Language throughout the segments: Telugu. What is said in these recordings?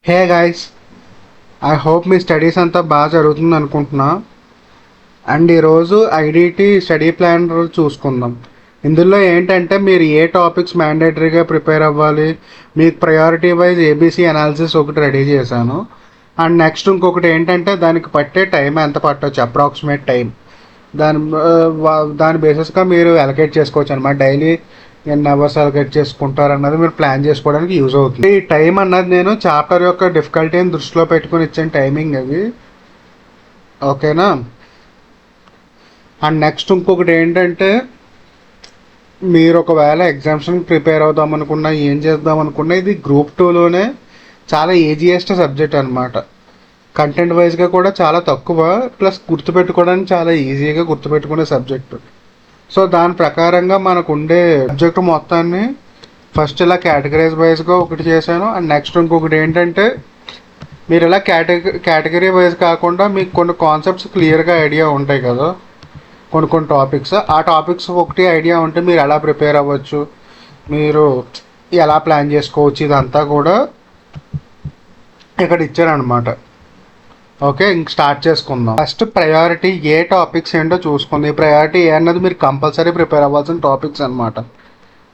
Hey guys, I hope me studies అంతా బాగా జరుగుతుంది అనుకుంటున్నా. అండ్ ఈరోజు ఐడిటి స్టడీ ప్లాన్ చూసుకుందాం. ఇందులో ఏంటంటే మీరు ఏ టాపిక్స్ మ్యాండేటరీగా ప్రిపేర్ అవ్వాలి, మీకు ప్రయారిటీ వైజ్ ఏబీసీ అనాలిసిస్ ఒకటి రెడీ చేశాను. అండ్ నెక్స్ట్ ఇంకొకటి ఏంటంటే దానికి పట్టే టైం ఎంత పట్టవచ్చు, అప్రాక్సిమేట్ టైం. దాని దాని బేసిస్గా మీరు అలొకేట్ చేసుకోవచ్చు అనమాట. డైలీ ఎన్ని అవర్స్ అలొకేట్ చేసుకుంటారు అన్నది మీరు ప్లాన్ చేసుకోవడానికి యూజ్ అవుతుంది. ఈ టైం అన్నది నేను చాప్టర్ యొక్క డిఫికల్టీని దృష్టిలో పెట్టుకుని ఇచ్చిన టైమింగ్ అది. ఓకేనా? అండ్ నెక్స్ట్ ఇంకొకటి ఏంటంటే మీరు ఒకవేళ ఎగ్జామ్స్కి ప్రిపేర్ అవుదాం అనుకున్నా, ఏం చేద్దాం అనుకున్నా, ఇది గ్రూప్ 2లోనే చాలా ఈజియెస్ట్ సబ్జెక్ట్ అనమాట. కంటెంట్ వైజ్గా కూడా చాలా తక్కువ, ప్లస్ గుర్తుపెట్టుకోవడానికి చాలా ఈజీగా గుర్తుపెట్టుకునే సబ్జెక్టు. సో దాని ప్రకారంగా మనకు ఉండే సబ్జెక్టు మొత్తాన్ని ఫస్ట్ ఇలా కేటగిరీస్ వైజ్గా ఒకటి చేశాను. అండ్ నెక్స్ట్ ఇంకొకటి ఏంటంటే మీరు ఇలా కేటగిరీ వైజ్ కాకుండా మీకు కొన్ని కాన్సెప్ట్స్ క్లియర్గా ఐడియా ఉంటాయి కదా, కొన్ని టాపిక్స్. ఆ టాపిక్స్ ఒకటి ఐడియా ఉంటే మీరు ఎలా ప్రిపేర్ అవ్వచ్చు, మీరు ఎలా ప్లాన్ చేసుకోవచ్చు, ఇదంతా కూడా ఇక్కడ ఇచ్చారనమాట. ఓకే, ఇంక స్టార్ట్ చేసుకుందాం. ఫస్ట్ ప్రయారిటీ ఏ టాపిక్స్ ఏంటో చూసుకుంది. ఈ ప్రయారిటీ ఏ అన్నది మీరు కంపల్సరీ ప్రిపేర్ అవ్వాల్సిన టాపిక్స్ అనమాట.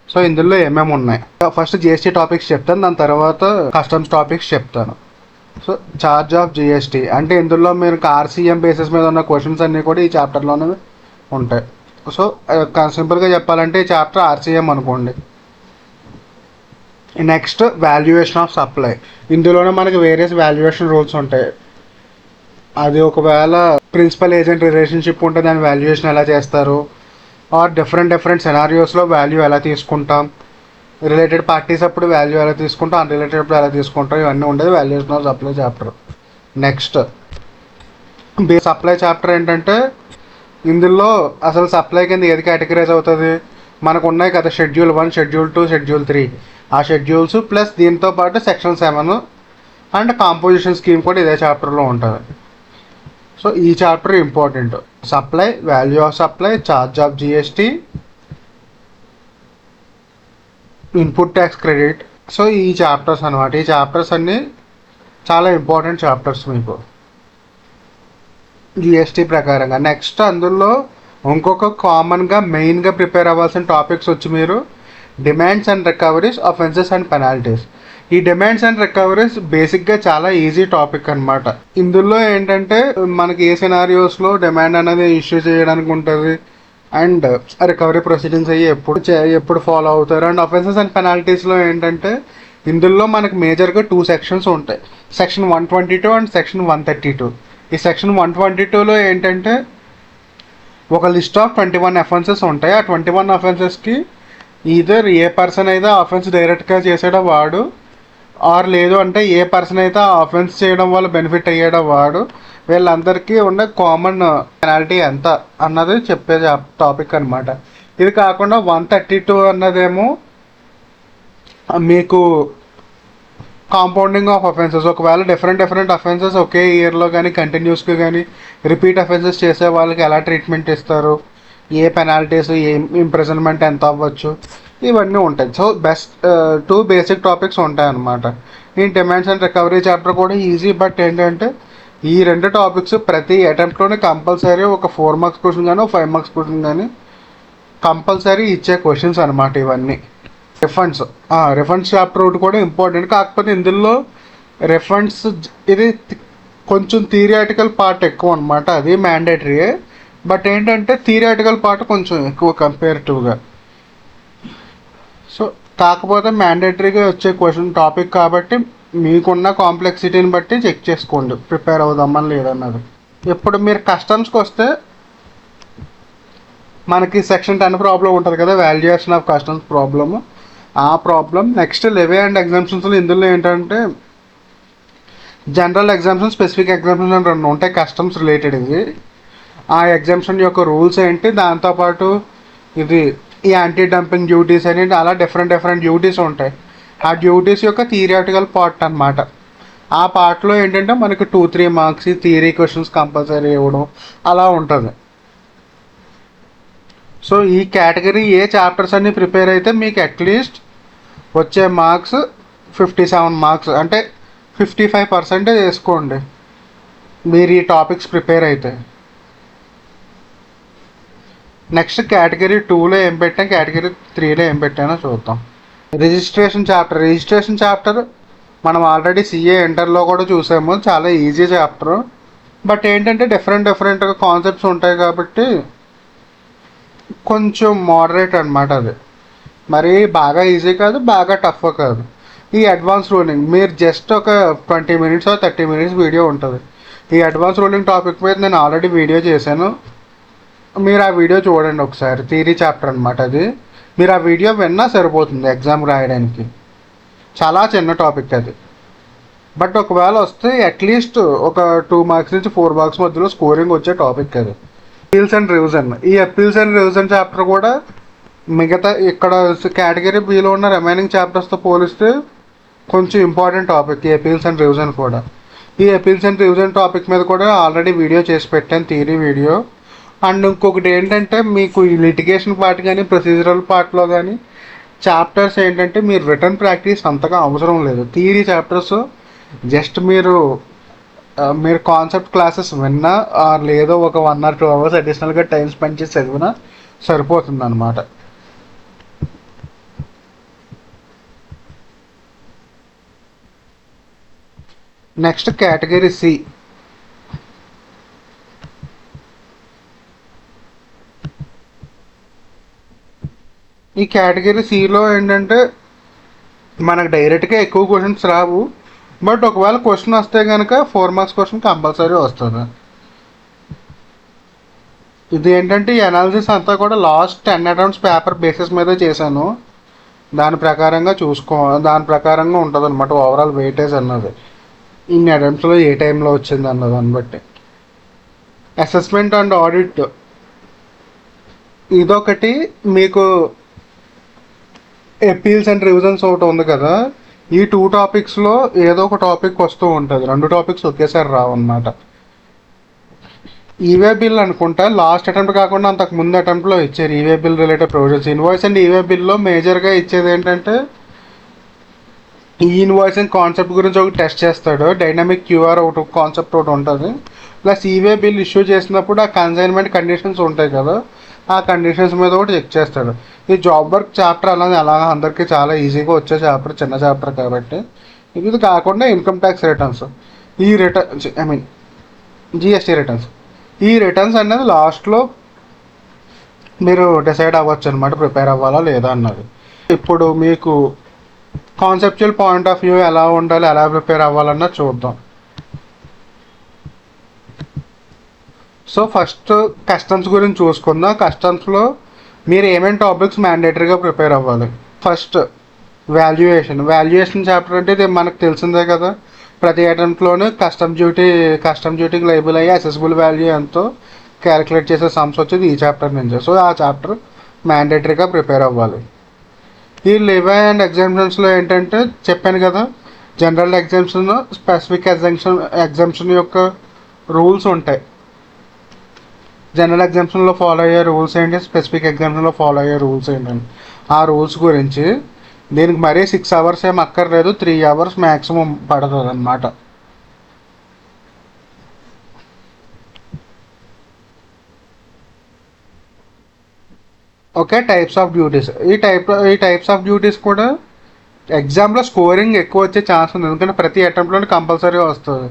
సో ఇందులో ఏమేమి ఉన్నాయి, ఫస్ట్ జిఎస్టీ టాపిక్స్ చెప్తాను, దాని తర్వాత కస్టమ్స్ టాపిక్స్ చెప్తాను. సో చార్జ్ ఆఫ్ జిఎస్టీ అంటే ఇందులో మీరు ఆర్సీఎం బేసిస్ మీద ఉన్న క్వశ్చన్స్ అన్నీ కూడా ఈ చాప్టర్లోనే ఉంటాయి. సో సింపుల్గా చెప్పాలంటే ఈ చాప్టర్ ఆర్సీఎం అనుకోండి. Next valuation of supply. ఇందులోనే మనకి వేరియస్ వాల్యుయేషన్ రూల్స్ ఉంటాయి. అది ఒకవేళ ప్రిన్సిపల్ ఏజెంట్ రిలేషన్షిప్ ఉంటే దాని వాల్యుయేషన్ ఎలా చేస్తారు, ఆర్ డిఫరెంట్ సెనారియోస్లో వాల్యూ ఎలా తీసుకుంటాం, రిలేటెడ్ పార్టీస్ అప్పుడు వాల్యూ ఎలా తీసుకుంటాం, అన్రిలేటెడ్ అప్పుడు ఎలా తీసుకుంటాం, ఇవన్నీ ఉండేది valuation of supply chapter. Next supply chapter ఏంటంటే ఇందులో అసలు సప్లై కింద ఏది కేటగిరైజ్ అవుతుంది, మనకు ఉన్నాయి కదా షెడ్యూల్ 1, షెడ్యూల్ 2, షెడ్యూల్ 3. ఆ షెడ్యూల్స్ ప్లస్ దీంతో పాటు సెక్షన్ 7 అండ్ కాంపోజిషన్ స్కీమ్ కూడా ఇదే చాప్టర్లో ఉంటుంది. సో ఈ chapter important. Supply, value of supply, charge of GST, input tax credit. So ఈ చాప్టర్స్ అనమాట. ఈ చాప్టర్స్ అన్నీ చాలా ఇంపార్టెంట్ చాప్టర్స్ మీకు జిఎస్టీ ప్రకారంగా. నెక్స్ట్ అందులో ఇంకొక కామన్గా మెయిన్గా ప్రిపేర్ అవ్వాల్సిన టాపిక్స్ వచ్చి మీరు demands and recoveries, offences and penalties. ఈ డిమాండ్స్ అండ్ రికవరీస్ బేసిక్గా చాలా ఈజీ టాపిక్ అనమాట. ఇందులో ఏంటంటే మనకి ఏ సినారియోస్లో డిమాండ్ అనేది ఇష్యూ చేయడానికి ఉంటుంది, అండ్ రికవరీ ప్రొసీడింగ్స్ అయ్యి ఎప్పుడు ఫాలో అవుతారు. అండ్ అఫెన్సెస్ అండ్ పెనాల్టీస్లో ఏంటంటే ఇందులో మనకు మేజర్గా 2 సెక్షన్స్ ఉంటాయి, సెక్షన్ 122 అండ్ సెక్షన్ 132. ఈ సెక్షన్ 122లో ఏంటంటే ఒక లిస్ట్ ఆఫ్ 21 అఫెన్సెస్ ఉంటాయి. ఆ 21 అఫెన్సెస్కి ఈధర్ ఏ పర్సన్ అయితే అఫెన్స్ డైరెక్ట్గా చేసాడో వాడు, ఆర్ లేదు అంటే ఏ పర్సన్ అయితే ఆ అఫెన్స్ చేయడం వల్ల బెనిఫిట్ అయ్యాడో వాడు, వీళ్ళందరికీ ఉన్న కామన్ పెనాల్టీ ఎంత అన్నది చెప్పే టాపిక్ అనమాట. ఇది కాకుండా 132 అన్నదేమో మీకు కాంపౌండింగ్ ఆఫ్ అఫెన్సెస్. ఒకవేళ డిఫరెంట్ అఫెన్సెస్ ఒకే ఇయర్లో కానీ కంటిన్యూస్గా కానీ రిపీట్ అఫెన్సెస్ చేసే వాళ్ళకి ఎలా ట్రీట్మెంట్ ఇస్తారు, ఏ పెనాల్టీస్, ఏ ఇంప్రిజన్మెంట్ ఎంత అవ్వచ్చు, ఇవన్నీ ఉంటాయి. సో బెస్ట్ 2 బేసిక్ టాపిక్స్ ఉంటాయి అన్నమాట. ఈ డిమాండ్స్ అండ్ రికవరీ చాప్టర్ కూడా ఈజీ, బట్ ఏంటంటే ఈ 2 టాపిక్స్ ప్రతి అటెంప్ట్లోనే కంపల్సరీ ఒక 4 మార్క్స్ క్వశ్చన్ కానీ 5 మార్క్స్ క్వశ్చన్ కానీ కంపల్సరీ ఇచ్చే క్వశ్చన్స్ అనమాట ఇవన్నీ. రిఫండ్స్ చాప్టర్ ఒకటి కూడా ఇంపార్టెంట్. కాకపోతే ఇందులో రిఫండ్స్ ఇది కొంచెం థియరిటికల్ పార్ట్ ఎక్కువ అనమాట, అది మ్యాండేటరీయే. బట్ ఏంటంటే థియరిటికల్ పార్ట్ కొంచెం ఎక్కువ కంపేరిటివ్గా. సో కాకపోతే మ్యాండేటరీగా వచ్చే క్వశ్చన్ టాపిక్ కాబట్టి మీకున్న కాంప్లెక్సిటీని బట్టి చెక్ చేసుకోండి ప్రిపేర్ అవుదామని లేదన్నది. ఇప్పుడు మీరు కస్టమ్స్కి వస్తే మనకి సెక్షన్ 10 ప్రాబ్లం ఉంటుంది కదా, వాల్యుయేషన్ ఆఫ్ కస్టమ్స్ ప్రాబ్లము. ఆ ప్రాబ్లం నెక్స్ట్ లెవీ అండ్ ఎగ్జామ్షన్స్లో ఇందులో ఏంటంటే జనరల్ ఎగ్జామ్షన్, స్పెసిఫిక్ ఎగ్జామ్షన్ అని 2 ఉంటాయి కస్టమ్స్ రిలేటెడ్. ఇది ఆ ఎగ్జామ్షన్ యొక్క రూల్స్ ఏంటి, దాంతోపాటు ఇది ఈ యాంటీ డంపింగ్ డ్యూటీస్ అనేది అలా డిఫరెంట్ డ్యూటీస్ ఉంటాయి. ఆ డ్యూటీస్ యొక్క థియరిటికల్ పార్ట్ అనమాట. ఆ పార్ట్లో ఏంటంటే మనకి 2-3 మార్క్స్ థియరీ క్వశ్చన్స్ కంపల్సరీ ఇవ్వడం అలా ఉంటుంది. సో ఈ కేటగిరీ ఏ చాప్టర్స్ అన్ని ప్రిపేర్ అయితే మీకు అట్లీస్ట్ వచ్చే మార్క్స్ 57 మార్క్స్, అంటే 55% వేసుకోండి మీరు ఈ టాపిక్స్ ప్రిపేర్ అయితే. నెక్స్ట్ కేటగిరీ 2లో ఏం పెట్టాం, కేటగిరీ 3లో ఏం పెట్టానో చూద్దాం. రిజిస్ట్రేషన్ చాప్టర్ మనం ఆల్రెడీ సిఏ ఇంటర్లో కూడా చూసాము, చాలా ఈజీ చాప్టర్. బట్ ఏంటంటే డిఫరెంట్గా కాన్సెప్ట్స్ ఉంటాయి కాబట్టి కొంచెం మోడరేట్ అనమాట. అది మరి బాగా ఈజీ కాదు, బాగా టఫ్ కాదు. ఈ అడ్వాన్స్ రూలింగ్ మీరు జస్ట్ ఒక 20 minutes 30 minutes వీడియో ఉంటుంది. ఈ అడ్వాన్స్ రూలింగ్ టాపిక్ మీద నేను ఆల్రెడీ వీడియో చేశాను, మీరు ఆ వీడియో చూడండి ఒకసారి. థియరీ చాప్టర్ అనమాట అది. మీరు ఆ వీడియో విన్నా సరిపోతుంది ఎగ్జామ్ రాయడానికి. చాలా చిన్న టాపిక్ అది. బట్ ఒకవేళ వస్తే అట్లీస్ట్ ఒక 2 marks నుంచి 4 marks మధ్యలో స్కోరింగ్ వచ్చే టాపిక్ అది. Appeals and revision. ఈ అపీల్స్ అండ్ రివిజన్ చాప్టర్ కూడా మిగతా ఇక్కడ కేటగిరీ బిలో ఉన్న రిమైనింగ్ చాప్టర్స్తో పోలిస్తే కొంచెం ఇంపార్టెంట్ టాపిక్ ఈ అపీల్స్ అండ్ రివిజన్ కూడా. ఈ అపీల్స్ అండ్ రివిజన్ టాపిక్ మీద కూడా ఆల్రెడీ వీడియో చేసి పెట్టాను, థియరీ వీడియో. అండ్ ఇంకొకటి ఏంటంటే మీకు ఈ లిటిగేషన్ పార్ట్ కానీ ప్రొసీజరల్ పార్ట్లో కానీ చాప్టర్స్ ఏంటంటే మీరు రిటర్న్ ప్రాక్టీస్ అంతగా అవసరం లేదు. థియరీ చాప్టర్స్ జస్ట్ మీరు కాన్సెప్ట్ క్లాసెస్ విన్నా లేదో ఒక 1 or 2 hours అడిషనల్గా టైం స్పెండ్ చేసి చదివినా సరిపోతుంది అనమాట. Next category C. ఈ కేటగిరీ సిలో ఏంటంటే మనకు డైరెక్ట్గా ఎక్కువ క్వశ్చన్స్ రావు, బట్ ఒకవేళ క్వశ్చన్ వస్తే కనుక 4 marks క్వశ్చన్ కంపల్సరీ వస్తుంది. ఇది ఏంటంటే ఈ అనాలిసిస్ అంతా కూడా లాస్ట్ 10 attempts పేపర్ బేసిస్ మీద చేశాను. దాని ప్రకారంగా దాని ప్రకారంగా ఉంటుంది అనమాట ఓవరాల్ వెయిటేజ్ అన్నది. ఇన్ని అటెంప్ట్స్లో ఏ టైంలో వచ్చింది అన్నది దాన్ని బట్టి. అసెస్మెంట్ అండ్ ఆడిట్ ఇదొకటి. మీకు అపీల్స్ అండ్ రివిజన్స్ ఒకటి ఉంది కదా, ఈ 2 topicsలో ఏదో ఒక టాపిక్ వస్తూ ఉంటుంది. 2 topics ఒకేసారి రావు అన్నమాట. ఈవే బిల్ అనుకుంటా లాస్ట్ అటెంప్ట్ కాకుండా అంతకు ముందు అటెంప్ట్లో ఇచ్చారు e-way bill related provisions. Invoice and e-way బిల్లో మేజర్గా ఇచ్చేది ఏంటంటే ఈ ఇన్వాయిసింగ్ కాన్సెప్ట్ గురించి ఒక టెస్ట్ చేస్తాడు. డైనమిక్ క్యూఆర్ ఒకటి కాన్సెప్ట్ ఒకటి ఉంటుంది. ప్లస్ ఈవే బిల్ ఇష్యూ చేసినప్పుడు ఆ కన్సైన్మెంట్ కండిషన్స్ ఉంటాయి కదా, ఆ కండిషన్స్ మీద కూడా చెక్ చేస్తాడు. ఈ జాబ్ వర్క్ చాప్టర్ అలా అందరికీ చాలా ఈజీగా వచ్చే చాప్టర్, చిన్న చాప్టర్ కాబట్టి. ఇది కాకుండా ఇన్కమ్ ట్యాక్స్ రిటర్న్స్, ఈ రిటర్న్స్ జిఎస్టీ రిటర్న్స్. ఈ రిటర్న్స్ అనేది లాస్ట్లో మీరు డిసైడ్ అవ్వచ్చు అనమాట, ప్రిపేర్ అవ్వాలా లేదా అన్నది. ఇప్పుడు మీకు కాన్సెప్చువల్ పాయింట్ ఆఫ్ వ్యూ ఎలా ఉండాలి, ఎలా ప్రిపేర్ అవ్వాలన్నా చూద్దాం. సో ఫస్ట్ కస్టమ్స్ గురించి చూసుకుందాం. కస్టమ్స్లో మీరు ఏమేమి టాపిక్స్ మ్యాండేటరీగా ప్రిపేర్ అవ్వాలి. ఫస్ట్ వాల్యుయేషన్ చాప్టర్ అంటే ఇది మనకు తెలిసిందే కదా. ప్రతి అటెంప్ట్లోనే కస్టమ్ డ్యూటీకి లైబుల్ అయ్యి అసెసిబుల్ వాల్యూ ఎంతో క్యాలిక్యులేట్ చేసే సమ్స్ వచ్చేది ఈ చాప్టర్ నుంచి. సో ఆ చాప్టర్ మ్యాండేటరీగా ప్రిపేర్ అవ్వాలి. ఈ లివే అండ్ ఎగ్జామ్షన్స్లో ఏంటంటే చెప్పాను కదా, జనరల్ ఎగ్జామ్షన్, స్పెసిఫిక్ ఎగ్జామ్షన్ యొక్క రూల్స్ ఉంటాయి. జనరల్ ఎగ్జామ్షన్లో ఫాలో అయ్యే రూల్స్ ఏంటి, స్పెసిఫిక్ ఎగ్జామ్షన్లో ఫాలో అయ్యే రూల్స్ ఏంటండి, ఆ రూల్స్ గురించి. దీనికి మరీ 6 hours ఏం అక్కర్లేదు, 3 hours మ్యాక్సిమం పడుతుంది అన్నమాట. Okay, types of duties. ఈ టైప్స్ ఆఫ్ డ్యూటీస్ కూడా ఎగ్జామ్లో స్కోరింగ్ ఎక్కువ వచ్చే ఛాన్స్ ఉంది, ఎందుకంటే ప్రతి అటెంప్ట్లోనే కంపల్సరీ వస్తుంది.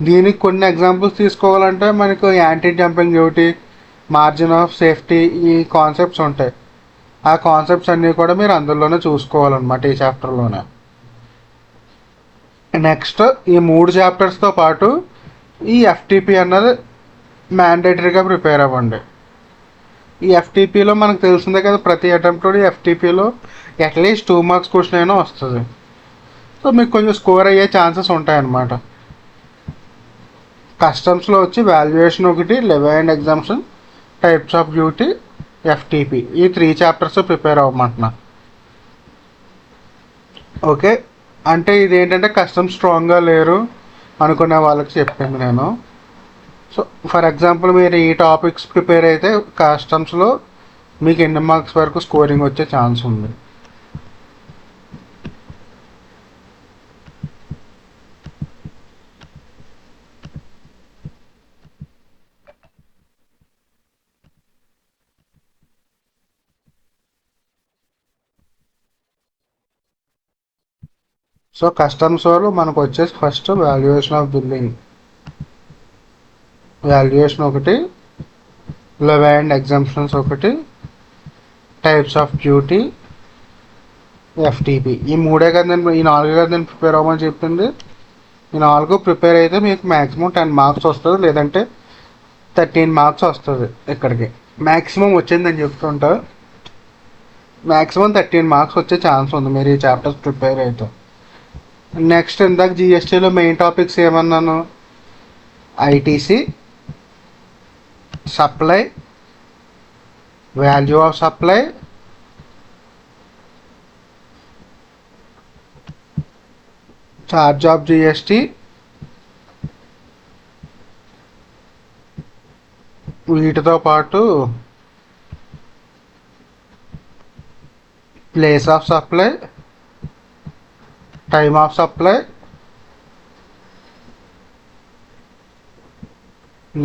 దీనికి కొన్ని ఎగ్జాంపుల్స్ తీసుకోవాలంటే మనకు anti jumping duty, margin of safety, ఈ కాన్సెప్ట్స్ ఉంటాయి. ఆ కాన్సెప్ట్స్ అన్నీ కూడా మీరు అందులోనే చూసుకోవాలన్నమాట ఈ చాప్టర్లోనే. నెక్స్ట్ ఈ 3 చాప్టర్స్తో పాటు ఈ ఎఫ్టీపీ అన్నది మ్యాండేటరీగా ప్రిపేర్ అవ్వండి. ఈ ఎఫ్టీపీలో మనకు తెలిసిందే కదా, ప్రతి అటెంప్ట్లో ఎఫ్టీపీలో అట్లీస్ట్ 2 marks క్వశ్చన్ అయినా వస్తుంది. సో మీకు కొంచెం స్కోర్ అయ్యే ఛాన్సెస్ ఉంటాయన్నమాట. కస్టమ్స్లో వచ్చి వాల్యుయేషన్ ఒకటి, levy and exemption, types of duty, FTP, ఈ 3 chapters ప్రిపేర్ అవ్వమంటున్నా. ఓకే, అంటే ఇది ఏంటంటే కస్టమ్స్ స్ట్రాంగ్గా లేరు అనుకునే వాళ్ళకి చెప్పింది నేను. సో ఫర్ ఎగ్జాంపుల్ మీరు ఈ టాపిక్స్ ప్రిపేర్ అయితే కస్టమ్స్లో మీకు ఎన్ని మార్క్స్ వరకు స్కోరింగ్ వచ్చే ఛాన్స్ ఉంది. సో కస్టమ్స్ వాళ్ళు మనకు వచ్చేసి first valuation of billing, valuation ఒకటి, లెవీ అండ్ ఎగ్జామ్షన్స్ ఒకటి, టైప్స్ ఆఫ్ డ్యూటీ, ఎఫ్టీపీ. ఈ మూడే కదా నేను, ఈ నాలుగే కదా నేను ప్రిపేర్ అవ్వమని చెప్పింది. ఈ నాలుగు ప్రిపేర్ అయితే మీకు మ్యాక్సిమం 10 మార్క్స్ వస్తుంది, లేదంటే 13 మార్క్స్ వస్తుంది. ఇక్కడికి మ్యాక్సిమం వచ్చిందని చెప్తుంటా, మ్యాక్సిమం 13 మార్క్స్ వచ్చే ఛాన్స్ ఉంది మీరు ఈ చాప్టర్స్ ప్రిపేర్ అయితే. నెక్స్ట్ ఇందాక జిఎస్టీలో మెయిన్ టాపిక్స్ ఏమన్నాను, ITC, supply, value of supply, charge of GST, వీటితో పాటు place of supply, time of supply,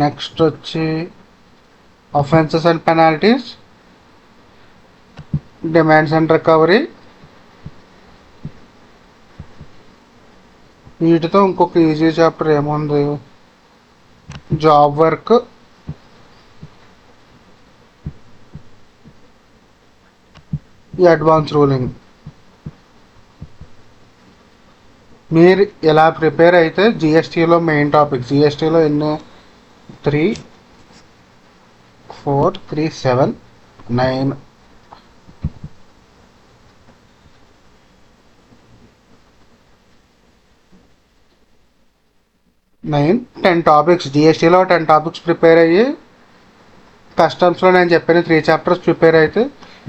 next వచ్చి offences and penalties, demands and recovery. వీటితో ఇంకొక ఈజీ చాప్టర్ ఏముంది, జాబ్ వర్క్, ఈ అడ్వాన్స్ రూలింగ్. మీరు ఎలా ప్రిపేర్ అయితే జిఎస్టీలో మెయిన్ టాపిక్, జిఎస్టీలో ఎన్ని 3, 4, 3, 7, 9, 10 టాపిక్స్. జిఎస్టీలో 10 టాపిక్స్ ప్రిపేర్ అయ్యి కస్టమ్స్లో నేను చెప్పిన 3 చాప్టర్స్ ప్రిపేర్ అయితే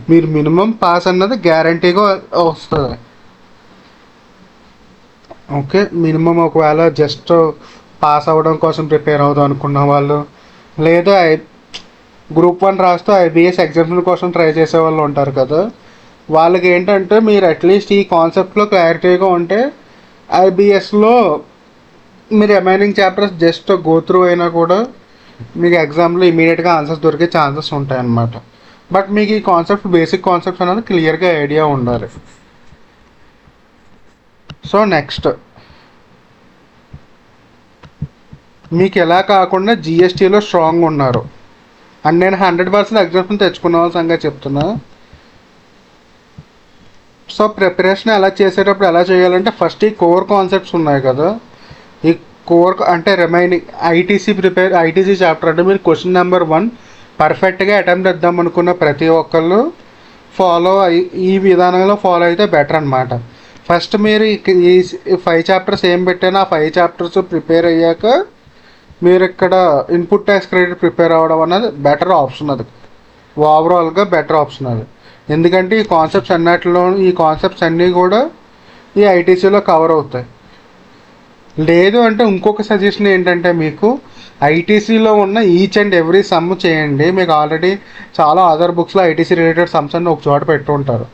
మీరు మినిమం పాస్ అన్నది గ్యారంటీగా వస్తుంది. ఓకే, మినిమం ఒకవేళ జస్ట్ పాస్ అవ్వడం కోసం ప్రిపేర్ అవుదాం అనుకున్న వాళ్ళు, లేదా గ్రూప్ 1 రాస్తూ ఐబిఎస్ ఎగ్జామ్స్ కోసం ట్రై చేసే వాళ్ళు ఉంటారు కదా, వాళ్ళకి ఏంటంటే మీరు అట్లీస్ట్ ఈ కాన్సెప్ట్లో క్లారిటీగా ఉంటే ఐబిఎస్లో మీరు remaining chapters just go through అయినా కూడా మీకు ఎగ్జామ్లో ఇమీడియట్గా ఆన్సర్స్ దొరికే ఛాన్సెస్ ఉంటాయి అన్నమాట. బట్ మీకు ఈ కాన్సెప్ట్, బేసిక్ కాన్సెప్ట్స్ అనేది క్లియర్గా ఐడియా ఉండాలి. సో నెక్స్ట్ మీకు ఎలా కాకుండా జిఎస్టీలో స్ట్రాంగ్ ఉన్నారు అండ్ నేను 100% ఎగ్జామ్స్ తెచ్చుకున్న వాళ్ళ సంగతి చెప్తున్నా. సో ప్రిపరేషన్ ఎలా చేసేటప్పుడు ఎలా చేయాలంటే ఫస్ట్ ఈ కోర్ కాన్సెప్ట్స్ ఉన్నాయి కదా, ఈ కోర్ అంటే రిమైనింగ్ ఐటీసీ చాప్టర్ అంటే మీరు క్వశ్చన్ నెంబర్ 1 పర్ఫెక్ట్గా అటెంప్ట్ చేద్దాం అనుకున్న ప్రతి ఒక్కళ్ళు ఈ విధానంలో ఫాలో అయితే బెటర్ అనమాట. ఫస్ట్ మీరు ఈ 5 చాప్టర్స్ ఏం పెట్టానో ఆ 5 చాప్టర్స్ ప్రిపేర్ అయ్యాక మీరు ఇక్కడ ఇన్పుట్ ట్యాక్స్ క్రెడిట్ ప్రిపేర్ అవ్వడం అనేది బెటర్ ఆప్షన్, అది ఓవరాల్గా బెటర్ ఆప్షన్ అది. ఎందుకంటే ఈ కాన్సెప్ట్స్ అన్నీ కూడా ఈ ఐటీసీలో కవర్ అవుతాయి. లేదు అంటే ఇంకొక సజెషన్ ఏంటంటే మీకు ఐటీసీలో ఉన్న ఈచ్ అండ్ ఎవ్రీ సమ్ చేయండి. మీకు ఆల్రెడీ చాలా అదర్ బుక్స్లో ఐటీసీ రిలేటెడ్ సమ్స్ అన్ని ఒక చోట పెట్టుంటారు.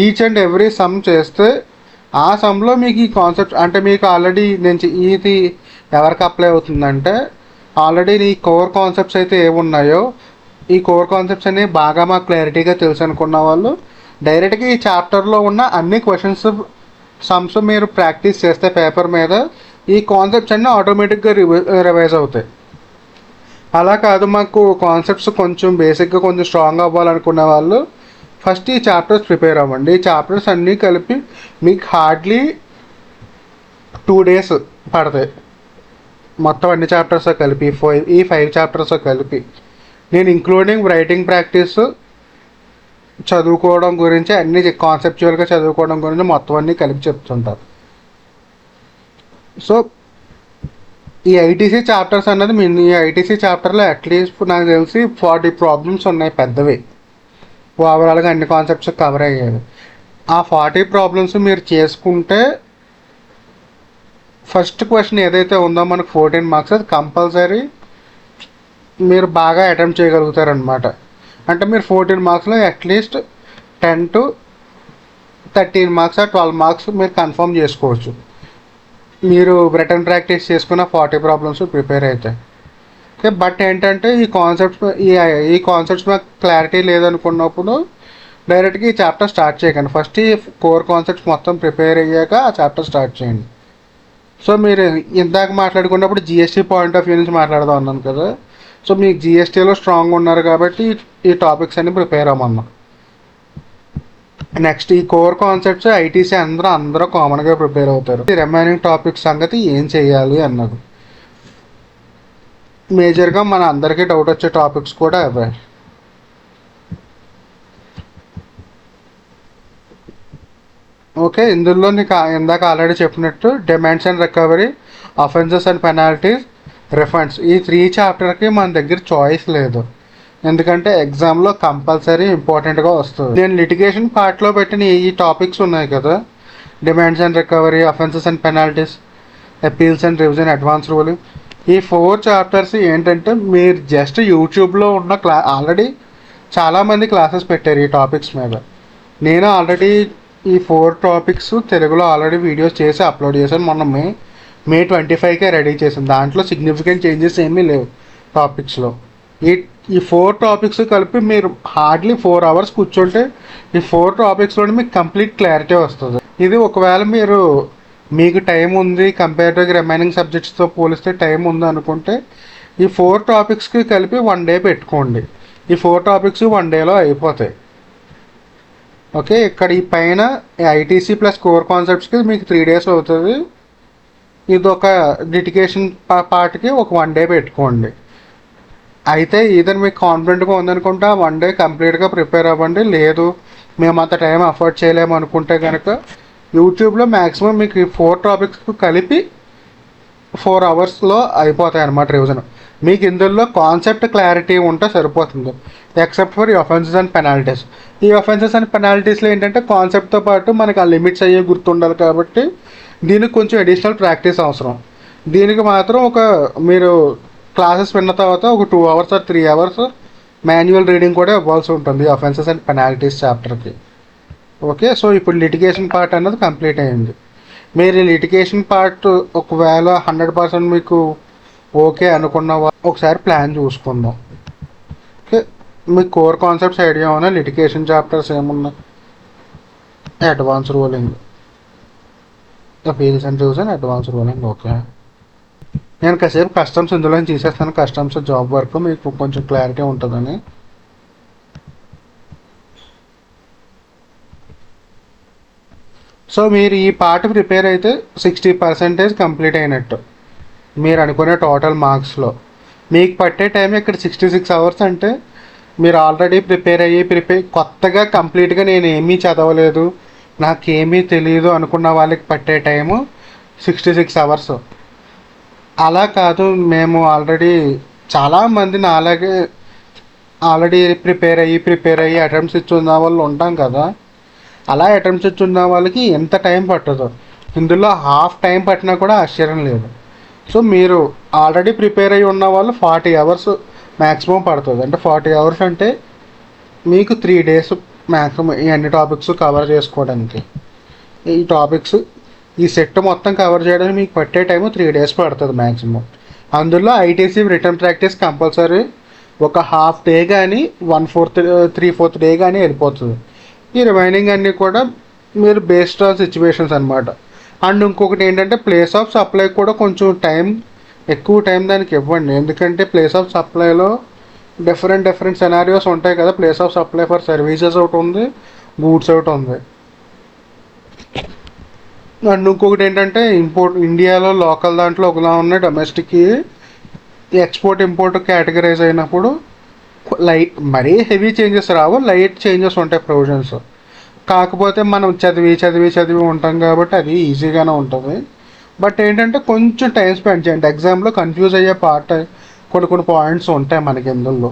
ఈచ్ అండ్ ఎవ్రీ సమ్ చేస్తే ఆ సమ్లో మీకు ఈ కాన్సెప్ట్ అంటే మీకు ఆల్రెడీ ఇది ఎవరికి అప్లై అవుతుందంటే ఆల్రెడీ ఈ కోర్ కాన్సెప్ట్స్ అయితే ఏమున్నాయో ఈ కోర్ కాన్సెప్ట్స్ అనేవి బాగా మాకు క్లారిటీగా తెలుసు అనుకున్న వాళ్ళు డైరెక్ట్గా ఈ చాప్టర్లో ఉన్న అన్ని క్వశ్చన్స్ సమ్స్ మీరు ప్రాక్టీస్ చేస్తే పేపర్ మీద ఈ కాన్సెప్ట్స్ అన్నీ ఆటోమేటిక్గా రివైజ్ అవుతాయి. అలా కాదు మాకు కాన్సెప్ట్స్ కొంచెం బేసిక్గా కొంచెం స్ట్రాంగ్ అవ్వాలనుకున్న వాళ్ళు ఫస్ట్ ఈ చాప్టర్స్ ప్రిపేర్ అవ్వండి. ఈ చాప్టర్స్ అన్నీ కలిపి మీకు హార్డ్లీ 2 days పడతాయి మొత్తం అన్ని చాప్టర్స్ కలిపి, ఈ 5 చాప్టర్స్ కలిపి. నేను ఇంక్లూడింగ్ రైటింగ్ ప్రాక్టీస్ చదువుకోవడం గురించి అన్ని కాన్సెప్చువల్గా చదువుకోవడం గురించి మొత్తం అన్నీ కలిపి చెప్తుంటారు. సో ఈ ఐటీసీ చాప్టర్స్ అన్నది ఈ ఐటీసీ చాప్టర్లో అట్లీస్ట్ నాకు తెలిసి 40 ప్రాబ్లమ్స్ ఉన్నాయి పెద్దవి, ఓవరాల్గా అన్ని కాన్సెప్ట్స్ కవర్ అయ్యేవి. ఆ 40 ప్రాబ్లమ్స్ మీరు చేసుకుంటే ఫస్ట్ క్వశ్చన్ ఏదైతే ఉందో మనకు 14 మార్క్స్ అది కంపల్సరీ మీరు బాగా అటెంప్ట్ చేయగలుగుతారనమాట. అంటే మీరు 14 మార్క్స్లో అట్లీస్ట్ 10 to 13 మార్క్స్ 12 మార్క్స్ మీరు కన్ఫర్మ్ చేసుకోవచ్చు మీరు రిటర్న్ ప్రాక్టీస్ చేసుకున్న 40 ప్రాబ్లమ్స్ ప్రిపేర్ అవుతాయి. బట్ ఏంటంటే ఈ కాన్సెప్ట్స్ మాకు క్లారిటీ లేదనుకున్నప్పుడు డైరెక్ట్గా ఈ చాప్టర్ స్టార్ట్ చేయకండి. ఫస్ట్ ఈ కోర్ కాన్సెప్ట్స్ మొత్తం ప్రిపేర్ అయ్యాక ఆ చాప్టర్ స్టార్ట్ చేయండి. సో మీరు ఇందాక మాట్లాడుకున్నప్పుడు జిఎస్టీ పాయింట్ ఆఫ్ వ్యూ నుంచి మాట్లాడదాం అన్నాను కదా. సో మీకు జిఎస్టీలో స్ట్రాంగ్ ఉన్నారు కాబట్టి ఈ టాపిక్స్ అన్ని ప్రిపేర్ అవ్వమన్నా. నెక్స్ట్ ఈ కోర్ కాన్సెప్ట్స్ ఐటీసీ అందరూ కామన్గా ప్రిపేర్ అవుతారు. ఈ రిమైనింగ్ టాపిక్స్ సంగతి ఏం చేయాలి అన్నది మేజర్గా మన అందరికీ డౌట్ వచ్చే టాపిక్స్ కూడా అవే. ఓకే, ఇందులో నీకు ఇందాక ఆల్రెడీ చెప్పినట్టు demands and recovery, offences and penalties, refunds, ఈ 3 చాప్టర్కి మన దగ్గర చాయిస్ లేదు. ఎందుకంటే ఎగ్జామ్లో కంపల్సరీ ఇంపార్టెంట్గా వస్తుంది. నేను లిటిగేషన్ పార్ట్లో పెట్టిన ఈ టాపిక్స్ ఉన్నాయి కదా, demands and recovery, offences and penalties, appeals and revision, advance ruling, ఈ 4 చాప్టర్స్ ఏంటంటే మీరు జస్ట్ యూట్యూబ్లో ఉన్న ఆల్రెడీ చాలామంది క్లాసెస్ పెట్టారు ఈ టాపిక్స్ మీద. నేను ఆల్రెడీ ఈ 4 టాపిక్స్ తెలుగులో ఆల్రెడీ వీడియోస్ చేసి అప్లోడ్ చేశాను. మొన్న మే 25కే రెడీ చేశాను. దాంట్లో సిగ్నిఫికెంట్ చేంజెస్ ఏమీ లేవు టాపిక్స్లో. ఈ 4 టాపిక్స్ కలిపి మీరు హార్డ్లీ 4 hours కూర్చుంటే ఈ 4 టాపిక్స్లో మీకు కంప్లీట్ క్లారిటీ వస్తుంది. ఇది ఒకవేళ మీకు టైం ఉంది, కంపేర్ రిమైనింగ్ సబ్జెక్ట్స్తో పోలిస్తే టైం ఉంది అనుకుంటే ఈ 4 టాపిక్స్కి కలిపి 1 day పెట్టుకోండి. ఈ 4 టాపిక్స్ 1 dayలో అయిపోతాయి. ఓకే, ఇక్కడ ఈ పైన ఐటీసీ ప్లస్ కోర్ కాన్సెప్ట్స్కి మీకు 3 days అవుతుంది. ఇది ఒక లిటిగేషన్ పార్ట్కి ఒక 1 day పెట్టుకోండి. అయితే ఈధర్ మీకు కాన్ఫిడెంట్గా ఉందనుకుంటే 1 day కంప్లీట్గా ప్రిపేర్ అవ్వండి. లేదు మేము అంత టైం అఫోర్డ్ చేయలేము అనుకుంటే కనుక యూట్యూబ్లో మ్యాక్సిమం మీకు ఈ 4 టాపిక్స్కి కలిపి 4 hours అయిపోతాయి అన్నమాట రివిజన్. మీకు ఇందులో కాన్సెప్ట్ క్లారిటీ ఉంటే సరిపోతుంది, ఎక్సెప్ట్ ఫర్ ఈ అఫెన్సెస్ అండ్ పెనాల్టీస్. ఈ అఫెన్సెస్ అండ్ పెనాల్టీస్లో ఏంటంటే కాన్సెప్ట్తో పాటు మనకు ఆ లిమిట్స్ అయ్యే గుర్తుండాలి కాబట్టి దీనికి కొంచెం అడిషనల్ ప్రాక్టీస్ అవసరం. దీనికి మాత్రం మీరు క్లాసెస్ విన్న తర్వాత ఒక 2 hours or 3 hours manual reading కూడా ఇవ్వాల్సి ఉంటుంది అఫెన్సెస్ అండ్ పెనాల్టీస్ చాప్టర్కి. ఓకే, సో ఇప్పుడు లిటిగేషన్ పార్ట్ అన్నది కంప్లీట్ అయ్యింది. మీరు ఈ లిటిగేషన్ పార్ట్ ఒకవేళ 100% మీకు ఓకే అనుకున్న ఒకసారి ప్లాన్ చూసుకుందాం. ఓకే, మీకు కోర్ కాన్సెప్ట్స్ ఐడియా ఉన్నా, లిటిగేషన్ చాప్టర్స్ ఏమున్నా, advance ruling, appeals and revision, advance ruling. Okay, నేను కాసేపు కస్టమ్స్ ఇందులో తీసేస్తాను. కస్టమ్స్ జాబ్ వర్క్ మీకు కొంచెం క్లారిటీ ఉంటుందని. సో మీరు ఈ పార్ట్ ప్రిపేర్ అయితే 60% కంప్లీట్ అయినట్టు మీరు అనుకునే టోటల్ మార్క్స్లో. మీకు పట్టే టైం ఇక్కడ 66 hours అంటే మీరు ఆల్రెడీ ప్రిపేర్ కొత్తగా కంప్లీట్గా నేను ఏమీ చదవలేదు, నాకేమీ తెలియదు అనుకున్న వాళ్ళకి పట్టే టైము 66 hours. అలా కాదు, మేము ఆల్రెడీ చాలామంది అలాగే ఆల్రెడీ ప్రిపేర్ అయ్యి అటెంప్ట్స్ ఇచ్చున్న వాళ్ళు ఉంటాం కదా. అలా అటెంప్ట్స్ ఇచ్చున్న వాళ్ళకి ఎంత టైం పట్టదు, ఇందులో హాఫ్ టైం పట్టినా కూడా ఆశ్చర్యం లేదు. సో మీరు ఆల్రెడీ ప్రిపేర్ అయ్యి ఉన్న వాళ్ళు 40 hours మ్యాక్సిమం పడుతుంది. అంటే 40 hours అంటే మీకు 3 days మ్యాక్సిమం ఈ అన్ని టాపిక్స్ కవర్ చేసుకోవడానికి. ఈ టాపిక్స్ ఈ సెట్ మొత్తం కవర్ చేయడానికి మీకు పట్టే టైము 3 days పడుతుంది మ్యాక్సిమం. అందులో ఐటీసీ రిటర్న్ ప్రాక్టీస్ కంపల్సరీ ఒక హాఫ్ డే కానీ 3/4 day కానీ వెళ్ళిపోతుంది. ఈ రిమైనింగ్ అన్నీ కూడా మీరు బేస్డ్ ఆన్ సిచ్యువేషన్స్ అనమాట. అండ్ ఇంకొకటి ఏంటంటే ప్లేస్ ఆఫ్ సప్లై కూడా కొంచెం ఎక్కువ టైం దానికి ఇవ్వండి. ఎందుకంటే ప్లేస్ ఆఫ్ సప్లైలో డిఫరెంట్ సెనారియోస్ ఉంటాయి కదా. Place of supply for services ఒకటి ఉంది, గూడ్స్ ఒకటి ఉంది. అండ్ ఇంకొకటి ఏంటంటే ఇండియాలో లోకల్ దాంట్లో ఒకలా ఉన్నాయి, డొమెస్టిక్ ఎక్స్పోర్ట్ ఇంపోర్ట్ కేటగరైజ్ అయినప్పుడు మరీ హెవీ చేంజెస్ రావు, లైట్ చేంజెస్ ఉంటాయి ప్రొవిజన్స్. కాకపోతే మనం చదివి ఉంటాం కాబట్టి అది ఈజీగానే ఉంటుంది. బట్ ఏంటంటే కొంచెం టైం స్పెండ్ చేయండి. ఎగ్జామ్లో కన్ఫ్యూజ్ అయ్యే పార్ట్ కొన్ని పాయింట్స్ ఉంటాయి మనకి ఇందులో.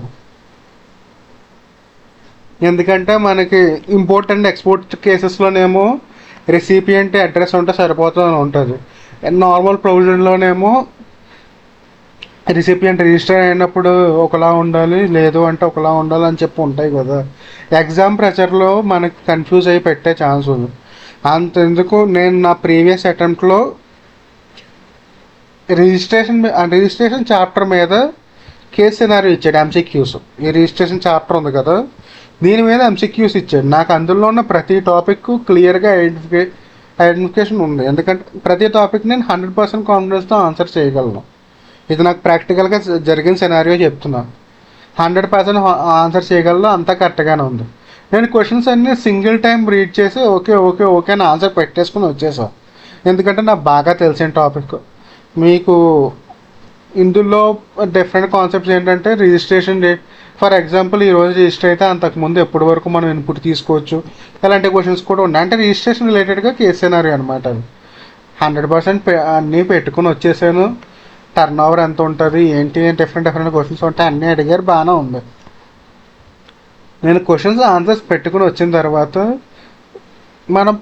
ఎందుకంటే మనకి ఇంపోర్ట్ అండ్ ఎక్స్పోర్ట్ కేసెస్లోనేమో రెసిపియంట్ అడ్రస్ ఉంటే సరిపోతుందని ఉంటుంది. నార్మల్ ప్రొవిజన్లోనేమో రిసిపియంట్ రిజిస్టర్ అయినప్పుడు ఒకలా ఉండాలి, లేదు అంటే ఒకలా ఉండాలి అని చెప్పి ఉంటాయి కదా. ఎగ్జామ్ ప్రెషర్లో మనకి కన్ఫ్యూజ్ అయ్యి పెట్టే ఛాన్స్ ఉంది. అంతెందుకు నేను నా ప్రీవియస్ అటెంప్ట్లో రిజిస్ట్రేషన్ చాప్టర్ మీద కేస్ సినారియో ఇచ్చాడు, ఎంసీక్యూస్. ఈ రిజిస్ట్రేషన్ చాప్టర్ ఉంది కదా, దీని మీద ఎంసీక్యూస్ ఇచ్చాడు. నాకు అందులో ఉన్న ప్రతి టాపిక్ క్లియర్గా ఐడెంటిఫికేషన్ ఉంది. ఎందుకంటే ప్రతి టాపిక్ నేను 100% కాన్ఫిడెన్స్తో ఆన్సర్ చేయగలను. ఇది నాకు ప్రాక్టికల్గా జరిగిన సినారియో చెప్తున్నాను. 100% ఆన్సర్ చేయగలను, అంతా కరెక్ట్గానే ఉంది. నేను క్వశ్చన్స్ అన్నీ సింగిల్ టైం రీడ్ చేసి ఓకే ఓకే ఓకే అని ఆన్సర్ పెట్టేసుకుని వచ్చేసాను. ఎందుకంటే నాకు బాగా తెలిసిన టాపిక్. మీకు ఇందులో డిఫరెంట్ కాన్సెప్ట్స్ ఏంటంటే రిజిస్ట్రేషన్ డేట్. ఫర్ ఎగ్జాంపుల్ ఈరోజు రిజిస్టర్ అయితే అంతకుముందు ఎప్పటి వరకు మనం ఇన్పుట్ తీసుకోవచ్చు, ఇలాంటి క్వశ్చన్స్ కూడా ఉన్నాయి. అంటే రిజిస్ట్రేషన్ రిలేటెడ్గా కేస్ సినారియో అనమాట. అది 100% అన్నీ పెట్టుకుని వచ్చేసాను. టర్న్ ఓవర్ ఎంత ఉంటుంది ఏంటి, డిఫరెంట్ క్వశ్చన్స్ ఉంటాయి, అన్నీ అడిగారు, బాగానే ఉంది. నేను క్వశ్చన్స్ ఆన్సర్స్ పెట్టుకుని వచ్చిన తర్వాత మనం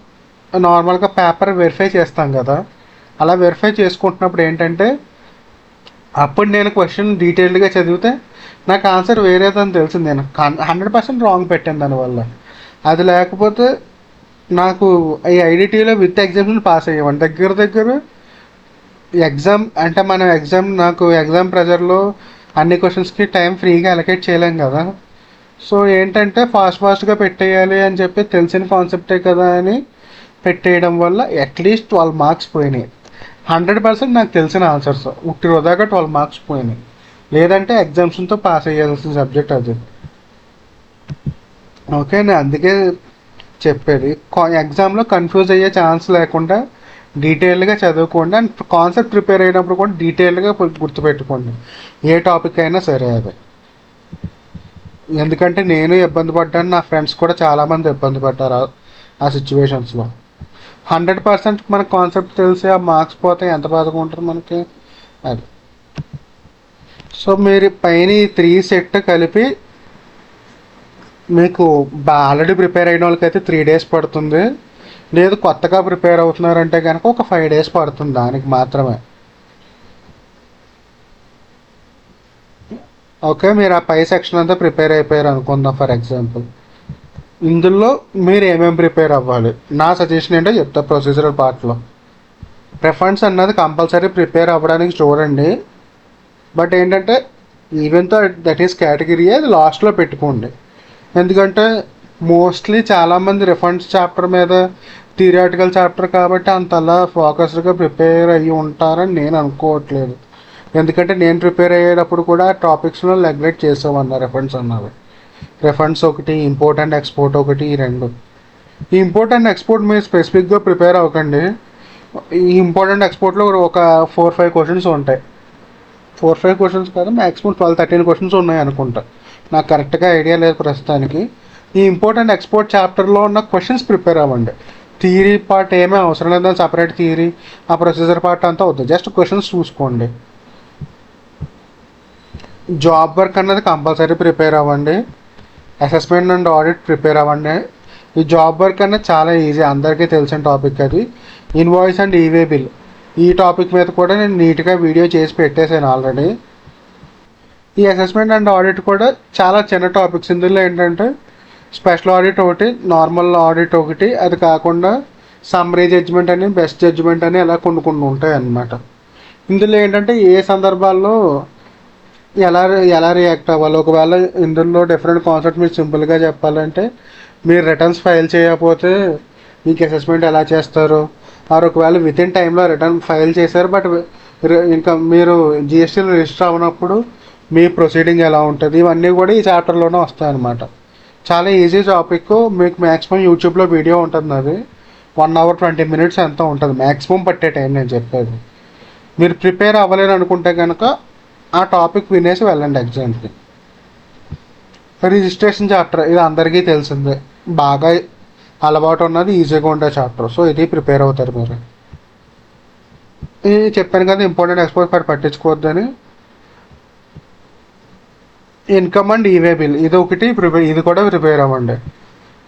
నార్మల్గా పేపర్ వెరిఫై చేస్తాం కదా, అలా వెరిఫై చేసుకుంటున్నప్పుడు ఏంటంటే అప్పుడు నేను క్వశ్చన్ డీటెయిల్డ్గా చదివితే నాకు ఆన్సర్ వేరేదని తెలిసింది. నేను 100% రాంగ్ పెట్టాను దానివల్ల. అది లేకపోతే నాకు ఈ ఐడిటీలో విత్ ఎగ్జామ్స్ని పాస్ అయ్యేవాడిని. దగ్గర ఎగ్జామ్ అంటే మనం నాకు ఎగ్జామ్ ప్రెజర్లో అన్ని క్వశ్చన్స్కి టైం ఫ్రీగా అలొకేట్ చేయలేం కదా. సో ఏంటంటే ఫాస్ట్గా పెట్టేయాలి అని చెప్పి తెలిసిన కాన్సెప్టే కదా అని పెట్టేయడం వల్ల అట్లీస్ట్ 12 మార్క్స్ పోయినాయి. 100% నాకు తెలిసిన ఆన్సర్స్ ఒకటి వృధాగా 12 మార్క్స్ పోయినాయి. లేదంటే ఎగ్జామ్స్తో పాస్ అయ్యాల్సిన సబ్జెక్ట్ అది. ఓకే, నేను అందుకే చెప్పేది ఎగ్జామ్లో కన్ఫ్యూజ్ అయ్యే ఛాన్స్ లేకుండా డీటెయిల్గా చదువుకోండి. అండ్ కాన్సెప్ట్ ప్రిపేర్ అయినప్పుడు కూడా డీటెయిల్గా గుర్తుపెట్టుకోండి ఏ టాపిక్ అయినా సరే అది. ఎందుకంటే నేను ఇబ్బంది పడ్డాను, నా ఫ్రెండ్స్ కూడా చాలామంది ఇబ్బంది పడ్డారు ఆ సిచ్యువేషన్స్లో. 100% మనకు కాన్సెప్ట్ తెలిసి ఆ మార్క్స్ పోతే ఎంత బాధగా ఉంటుంది మనకి అది. సో మీరు పైన 3 సెట్ కలిపి మీకు ఆల్రెడీ ప్రిపేర్ అయిన వాళ్ళకైతే 3 డేస్ పడుతుంది. లేదు కొత్తగా ప్రిపేర్ అవుతున్నారంటే కనుక ఒక 5 డేస్ పడుతుంది దానికి మాత్రమే. ఓకే, మీరు ఆ పై సెక్షన్ అంతా ప్రిపేర్ అయిపోయారు అనుకుందాం ఫర్ ఎగ్జాంపుల్. ఇందులో మీరు ఏమేమి ప్రిపేర్ అవ్వాలి నా సజెషన్ ఏంటో చెప్తా. ప్రొసీజరల్ పార్ట్లో ప్రిఫరెన్స్ అన్నది కంపల్సరీ ప్రిపేర్ అవ్వడానికి చూడండి. బట్ ఏంటంటే ఈవెన్ తో దట్ ఈస్ కేటగిరీ అది లాస్ట్లో పెట్టుకోండి. ఎందుకంటే మోస్ట్లీ చాలామంది రిఫరెన్స్ చాప్టర్ మీద థియరిటికల్ చాప్టర్ కాబట్టి అంతలా ఫోకస్డ్గా ప్రిపేర్ అయ్యి ఉంటారని నేను అనుకోవట్లేదు. ఎందుకంటే నేను ప్రిపేర్ అయ్యేటప్పుడు కూడా టాపిక్స్లో నెగ్లెక్ట్ చేసామన్నా రిఫరెన్స్ అన్నది. రిఫరెన్స్ ఒకటి, ఇంపోర్ట్ అండ్ ఎక్స్పోర్ట్ ఒకటి, ఈ 2. ఈ ఇంపోర్ట్ అండ్ ఎక్స్పోర్ట్ మీరు స్పెసిఫిక్గా ప్రిపేర్ అవ్వకండి. ఈ ఇంపోర్ట్ అండ్ ఎక్స్పోర్ట్లో ఒక 4-5 క్వశ్చన్స్ ఉంటాయి. 4-5 క్వశ్చన్స్ కాదు, మ్యాక్సిమం 12-13 క్వశ్చన్స్ ఉన్నాయి అనుకుంటా. నాకు కరెక్ట్గా ఐడియా లేదు ప్రస్తుతానికి. ఈ ఇంపోర్ట్ అండ్ ఎక్స్పోర్ట్ చాప్టర్లో ఉన్న క్వశ్చన్స్ ప్రిపేర్ అవ్వండి. థియరీ పార్ట్ ఏమీ అవసరం లేదని సపరేట్ థియరీ ఆ ప్రొసీజర్ పార్ట్ అంతా వద్దు, జస్ట్ క్వశ్చన్స్ చూసుకోండి. జాబ్ వర్క్ అన్నది కంపల్సరీ ప్రిపేర్ అవ్వండి. అసెస్మెంట్ అండ్ ఆడిట్ ప్రిపేర్ అవ్వండి. ఈ జాబ్ వర్క్ అనేది చాలా ఈజీ, అందరికీ తెలిసిన టాపిక్ అది. ఇన్వాయిస్ అండ్ ఈవే బిల్ ఈ టాపిక్ మీద కూడా నేను నీట్గా వీడియో చేసి పెట్టేశాను ఆల్రెడీ. ఈ అసెస్మెంట్ అండ్ ఆడిట్ కూడా చాలా చిన్న టాపిక్స్. ఇందులో ఏంటంటే స్పెషల్ ఆడిట్ ఒకటి, నార్మల్ ఆడిట్ ఒకటి, అది కాకుండా సమ్మరీ జడ్జిమెంట్ అని, బెస్ట్ జడ్జిమెంట్ అని అలా కొన్ని ఉంటాయి అన్నమాట. ఇందులో ఏంటంటే ఏ సందర్భాల్లో ఎలా రియాక్ట్ అవ్వాలి. ఒకవేళ ఇందులో డిఫరెంట్ కాన్సెప్ట్ మీరు సింపుల్గా చెప్పాలంటే మీరు రిటర్న్స్ ఫైల్ చేయకపోతే మీకు అసెస్మెంట్ ఎలా చేస్తారు, ఆర్ ఒకవేళ విత్ ఇన్ టైంలో రిటర్న్ ఫైల్ చేశారు బట్ ఇంకా మీరు జిఎస్టీలో రిజిస్టర్ అవ్వనప్పుడు మీ ప్రొసీడింగ్ ఎలా ఉంటుంది, ఇవన్నీ కూడా ఈ చాప్టర్లోనే వస్తాయన్నమాట. చాలా ఈజీ టాపిక్. మీకు మ్యాక్సిమం యూట్యూబ్లో వీడియో ఉంటుంది, అది 1 hour 20 minutes ఎంత ఉంటుంది మ్యాక్సిమం పట్టే టైం నేను చెప్పేది. మీరు ప్రిపేర్ అవ్వలేని అనుకుంటే కనుక ఆ టాపిక్ వినేసి వెళ్ళండి ఎగ్జామ్కి. రిజిస్ట్రేషన్ చాప్టర్ ఇది అందరికీ తెలిసిందే, బాగా అలవాటు ఉన్నది, ఈజీగా ఉండే చాప్టర్. సో ఇది ప్రిపేర్ అవుతారు మీరు. ఇది చెప్పాను కదా ఇంపార్టెంట్ ఎక్స్పోర్ట్ పట్టించుకోవద్దని. ఇన్కమ్ అండ్ ఈవే బిల్ ఇది ఒకటి ఇది కూడా ప్రిపేర్ అవ్వండి.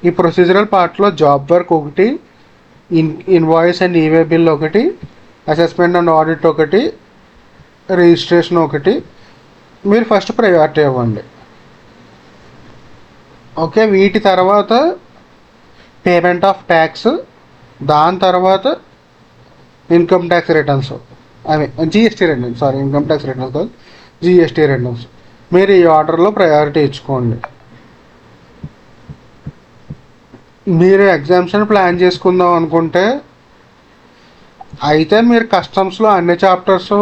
ఈ ప్రొసీజరల్ పార్ట్లో జాబ్ వర్క్ ఒకటి, ఇన్వాయిస్ అండ్ ఈవే బిల్ ఒకటి, అసెస్మెంట్ అండ్ ఆడిట్ ఒకటి, రిజిస్ట్రేషన్ ఒకటి. మీరు ఫస్ట్ ప్రయారిటీ ఇవ్వండి. ఓకే, వీటి తర్వాత పేమెంట్ ఆఫ్ ట్యాక్స్, దాని తర్వాత ఇన్కమ్ ట్యాక్స్ రిటర్న్స్, అవి GST returns, sorry income tax returns కాదు, జిఎస్టీ రిటర్న్స్. మీరు ఈ ఆర్డర్లో ప్రయారిటీ ఇచ్చుకోండి. మీరు ఎగ్జామ్షన్ ప్లాన్ చేసుకుందాం అనుకుంటే అయితే మీరు కస్టమ్స్లో అన్ని చాప్టర్స్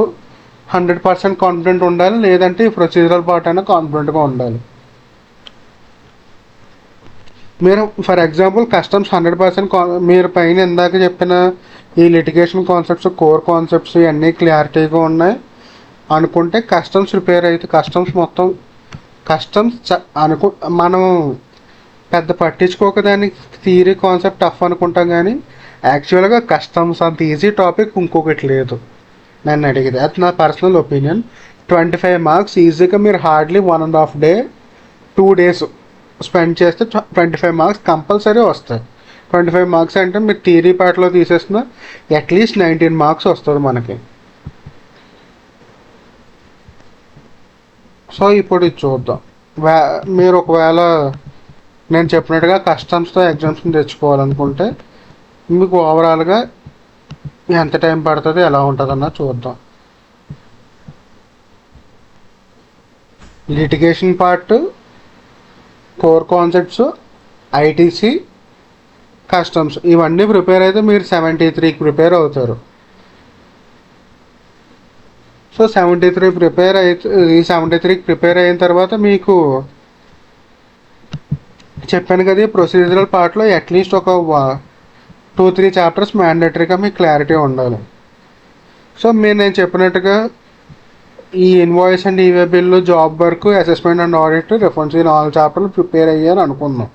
100% కాన్ఫిడెంట్ ఉండాలి, లేదంటే ఈ ప్రొసీజరల్ పార్ట్ అయినా కాన్ఫిడెంట్గా ఉండాలి. మీరు ఫర్ ఎగ్జాంపుల్ కస్టమ్స్ 100% మీరు పైన ఇందాక చెప్పిన ఈ లిటిగేషన్ కాన్సెప్ట్స్, కోర్ కాన్సెప్ట్స్ ఇవన్నీ క్లారిటీగా ఉన్నాయి అనుకుంటే కస్టమ్స్ ప్రిపేర్ అయితే కస్టమ్స్ మొత్తం కస్టమ్స్ మనం పెద్ద పట్టించుకోక దాన్ని థియరీ కాన్సెప్ట్ టఫ్ అనుకుంటాం, కానీ యాక్చువల్గా కస్టమ్స్ అంత ఈజీ టాపిక్ ఇంకొకటి లేదు నన్ను అడిగితే. అది నా పర్సనల్ ఒపీనియన్. 25 మార్క్స్ ఈజీగా మీరు హార్డ్లీ 1.5 డే 2 days స్పెండ్ చేస్తే 25 మార్క్స్ కంపల్సరీ వస్తాయి. 25 మార్క్స్ అంటే మీరు థియరీ పార్ట్లో తీసేసిన అట్లీస్ట్ 19 మార్క్స్ వస్తుంది మనకి. సో ఇప్పుడు ఇది చూద్దాం. మీరు ఒకవేళ నేను చెప్పినట్టుగా కస్టమ్స్తో ఎగ్జామ్స్ని తెచ్చుకోవాలనుకుంటే మీకు ఓవరాల్గా ఎంత టైం పడుతుంది, ఎలా ఉంటుందన్న చూద్దాం. Litigation part, core concepts, ITC, customs ఇవన్నీ ప్రిపేర్ అయితే మీరు 73కి ప్రిపేర్ అవుతారు. సో 73 ప్రిపేర్ అయితే ఈ 73కి ప్రిపేర్ అయిన తర్వాత మీకు చెప్పాను కదా ప్రొసీజరల్ పార్ట్లో అట్లీస్ట్ ఒక 2-3 చాప్టర్స్ మ్యాండేటరీగా మీకు క్లారిటీ ఉండాలి. సో నేను చెప్పినట్టుగా ఈ invoice and e-way bill, job work, assessment and audit, refunds ఈ 4 చాప్టర్లు ప్రిపేర్ అయ్యారు అనుకుందాం.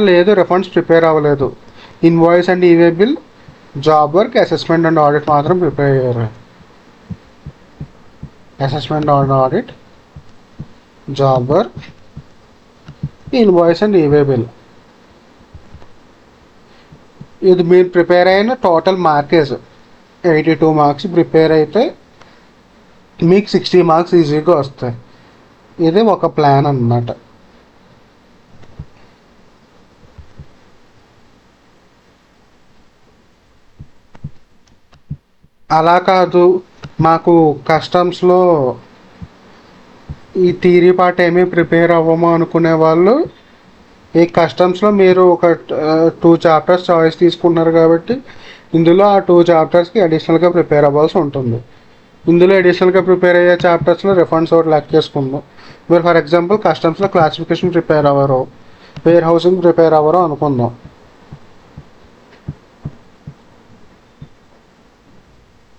లేదు రిఫండ్స్ ప్రిపేర్ అవ్వలేదు, invoice and e-way bill, job work, assessment and audit మాత్రం ప్రిపేర్ అయ్యారు. Assessment and audit, job work, invoice and e-way bill ఇది మీరు ప్రిపేర్ అయిన టోటల్ మార్కేజ్ 82 మార్క్స్ ప్రిపేర్ అయితే మీకు 60 మార్క్స్ ఈజీగా వస్తాయి. ఇది ఒక ప్లాన్ అన్నమాట. అలా కాదు మాకు కస్టమ్స్లో ఈ థియరీ పార్ట్ ఏమీ ప్రిపేర్ అవ్వము అనుకునే వాళ్ళు ఈ కస్టమ్స్లో మీరు ఒక 2 చాప్టర్స్ చాయిస్ తీసుకున్నారు కాబట్టి ఇందులో ఆ 2 చాప్టర్స్కి అడిషనల్గా ప్రిపేర్ అవ్వాల్సి ఉంటుంది. ఇందులో అడిషనల్గా ప్రిపేర్ అయ్యే చాప్టర్స్లో రిఫండ్స్ ఒకటి లెక్క చేసుకుందాం. మీరు ఫర్ ఎగ్జాంపుల్ కస్టమ్స్లో క్లాసిఫికేషన్ ప్రిపేర్ అవ్వరు, వేర్ హౌసింగ్ ప్రిపేర్ అవ్వరు అనుకుందాం.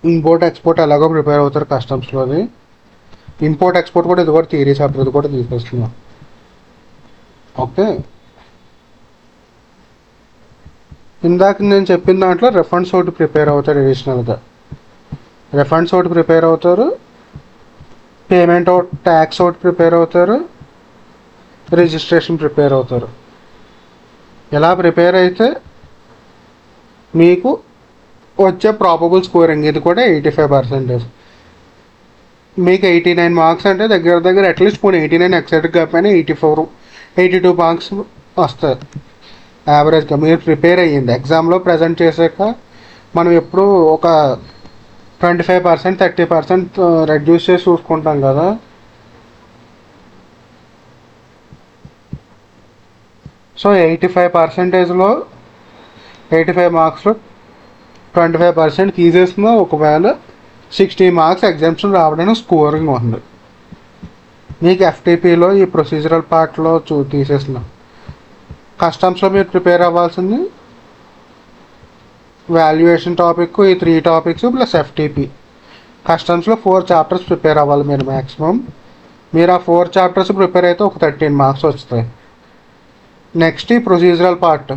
ఇంపోర్ట్ ఎక్స్పోర్ట్ ఎలాగో ప్రిపేర్ అవుతారు కస్టమ్స్లోని. ఇంపోర్ట్ ఎక్స్పోర్ట్ కూడా ఇది కూడా థియరీ చాప్టర్, ఇది కూడా తీసుకొస్తున్నాం. ఓకే, ఇందాక నేను చెప్పిన దాంట్లో రిఫండ్స్ ఒకటి ప్రిపేర్ అవుతారు అడిషనల్గా. రిఫండ్స్ ఒకటి ప్రిపేర్ అవుతారు, పేమెంట్ అవుట్ ట్యాక్స్ ఒకటి ప్రిపేర్ అవుతారు, రిజిస్ట్రేషన్ ప్రిపేర్ అవుతారు. ఇలా ప్రిపేర్ అయితే మీకు వచ్చే ప్రాబబుల్ స్కోరింగ్ ఇది కూడా 85%. మీకు 89 మార్క్స్ అంటే దగ్గర దగ్గర అట్లీస్ట్ పోనీ 89 ఎక్సైట్ కాకపోయినా 82 మార్క్స్ వస్తాయి యావరేజ్గా. మీరు ప్రిపేర్ అయ్యింది ఎగ్జామ్లో ప్రజెంట్ చేసాక మనం ఎప్పుడు ఒక 25% 30% రెడ్యూస్ చేసి చూసుకుంటాం కదా. సో 85%లో 85 మార్క్స్లో 25% తీసేసిన ఒకవేళ 60 మార్క్స్ ఎగ్జామ్షన్ రావడానికి స్కోరింగ్ ఉంది. మీకు ఎఫ్టీపీలో ఈ ప్రొసీజరల్ పార్ట్లో తీసేసిన కస్టమ్స్లో మీరు ప్రిపేర్ అవ్వాల్సింది వాల్యుయేషన్ టాపిక్, ఈ 3 టాపిక్స్ ప్లస్ ఎఫ్టీపీ. కస్టమ్స్లో 4 చాప్టర్స్ ప్రిపేర్ అవ్వాలి మీరు మ్యాక్సిమం. మీరు ఆ 4 చాప్టర్స్ ప్రిపేర్ అయితే ఒక 13 మార్క్స్ వస్తాయి. నెక్స్ట్ ఈ ప్రొసీజరల్ పార్ట్.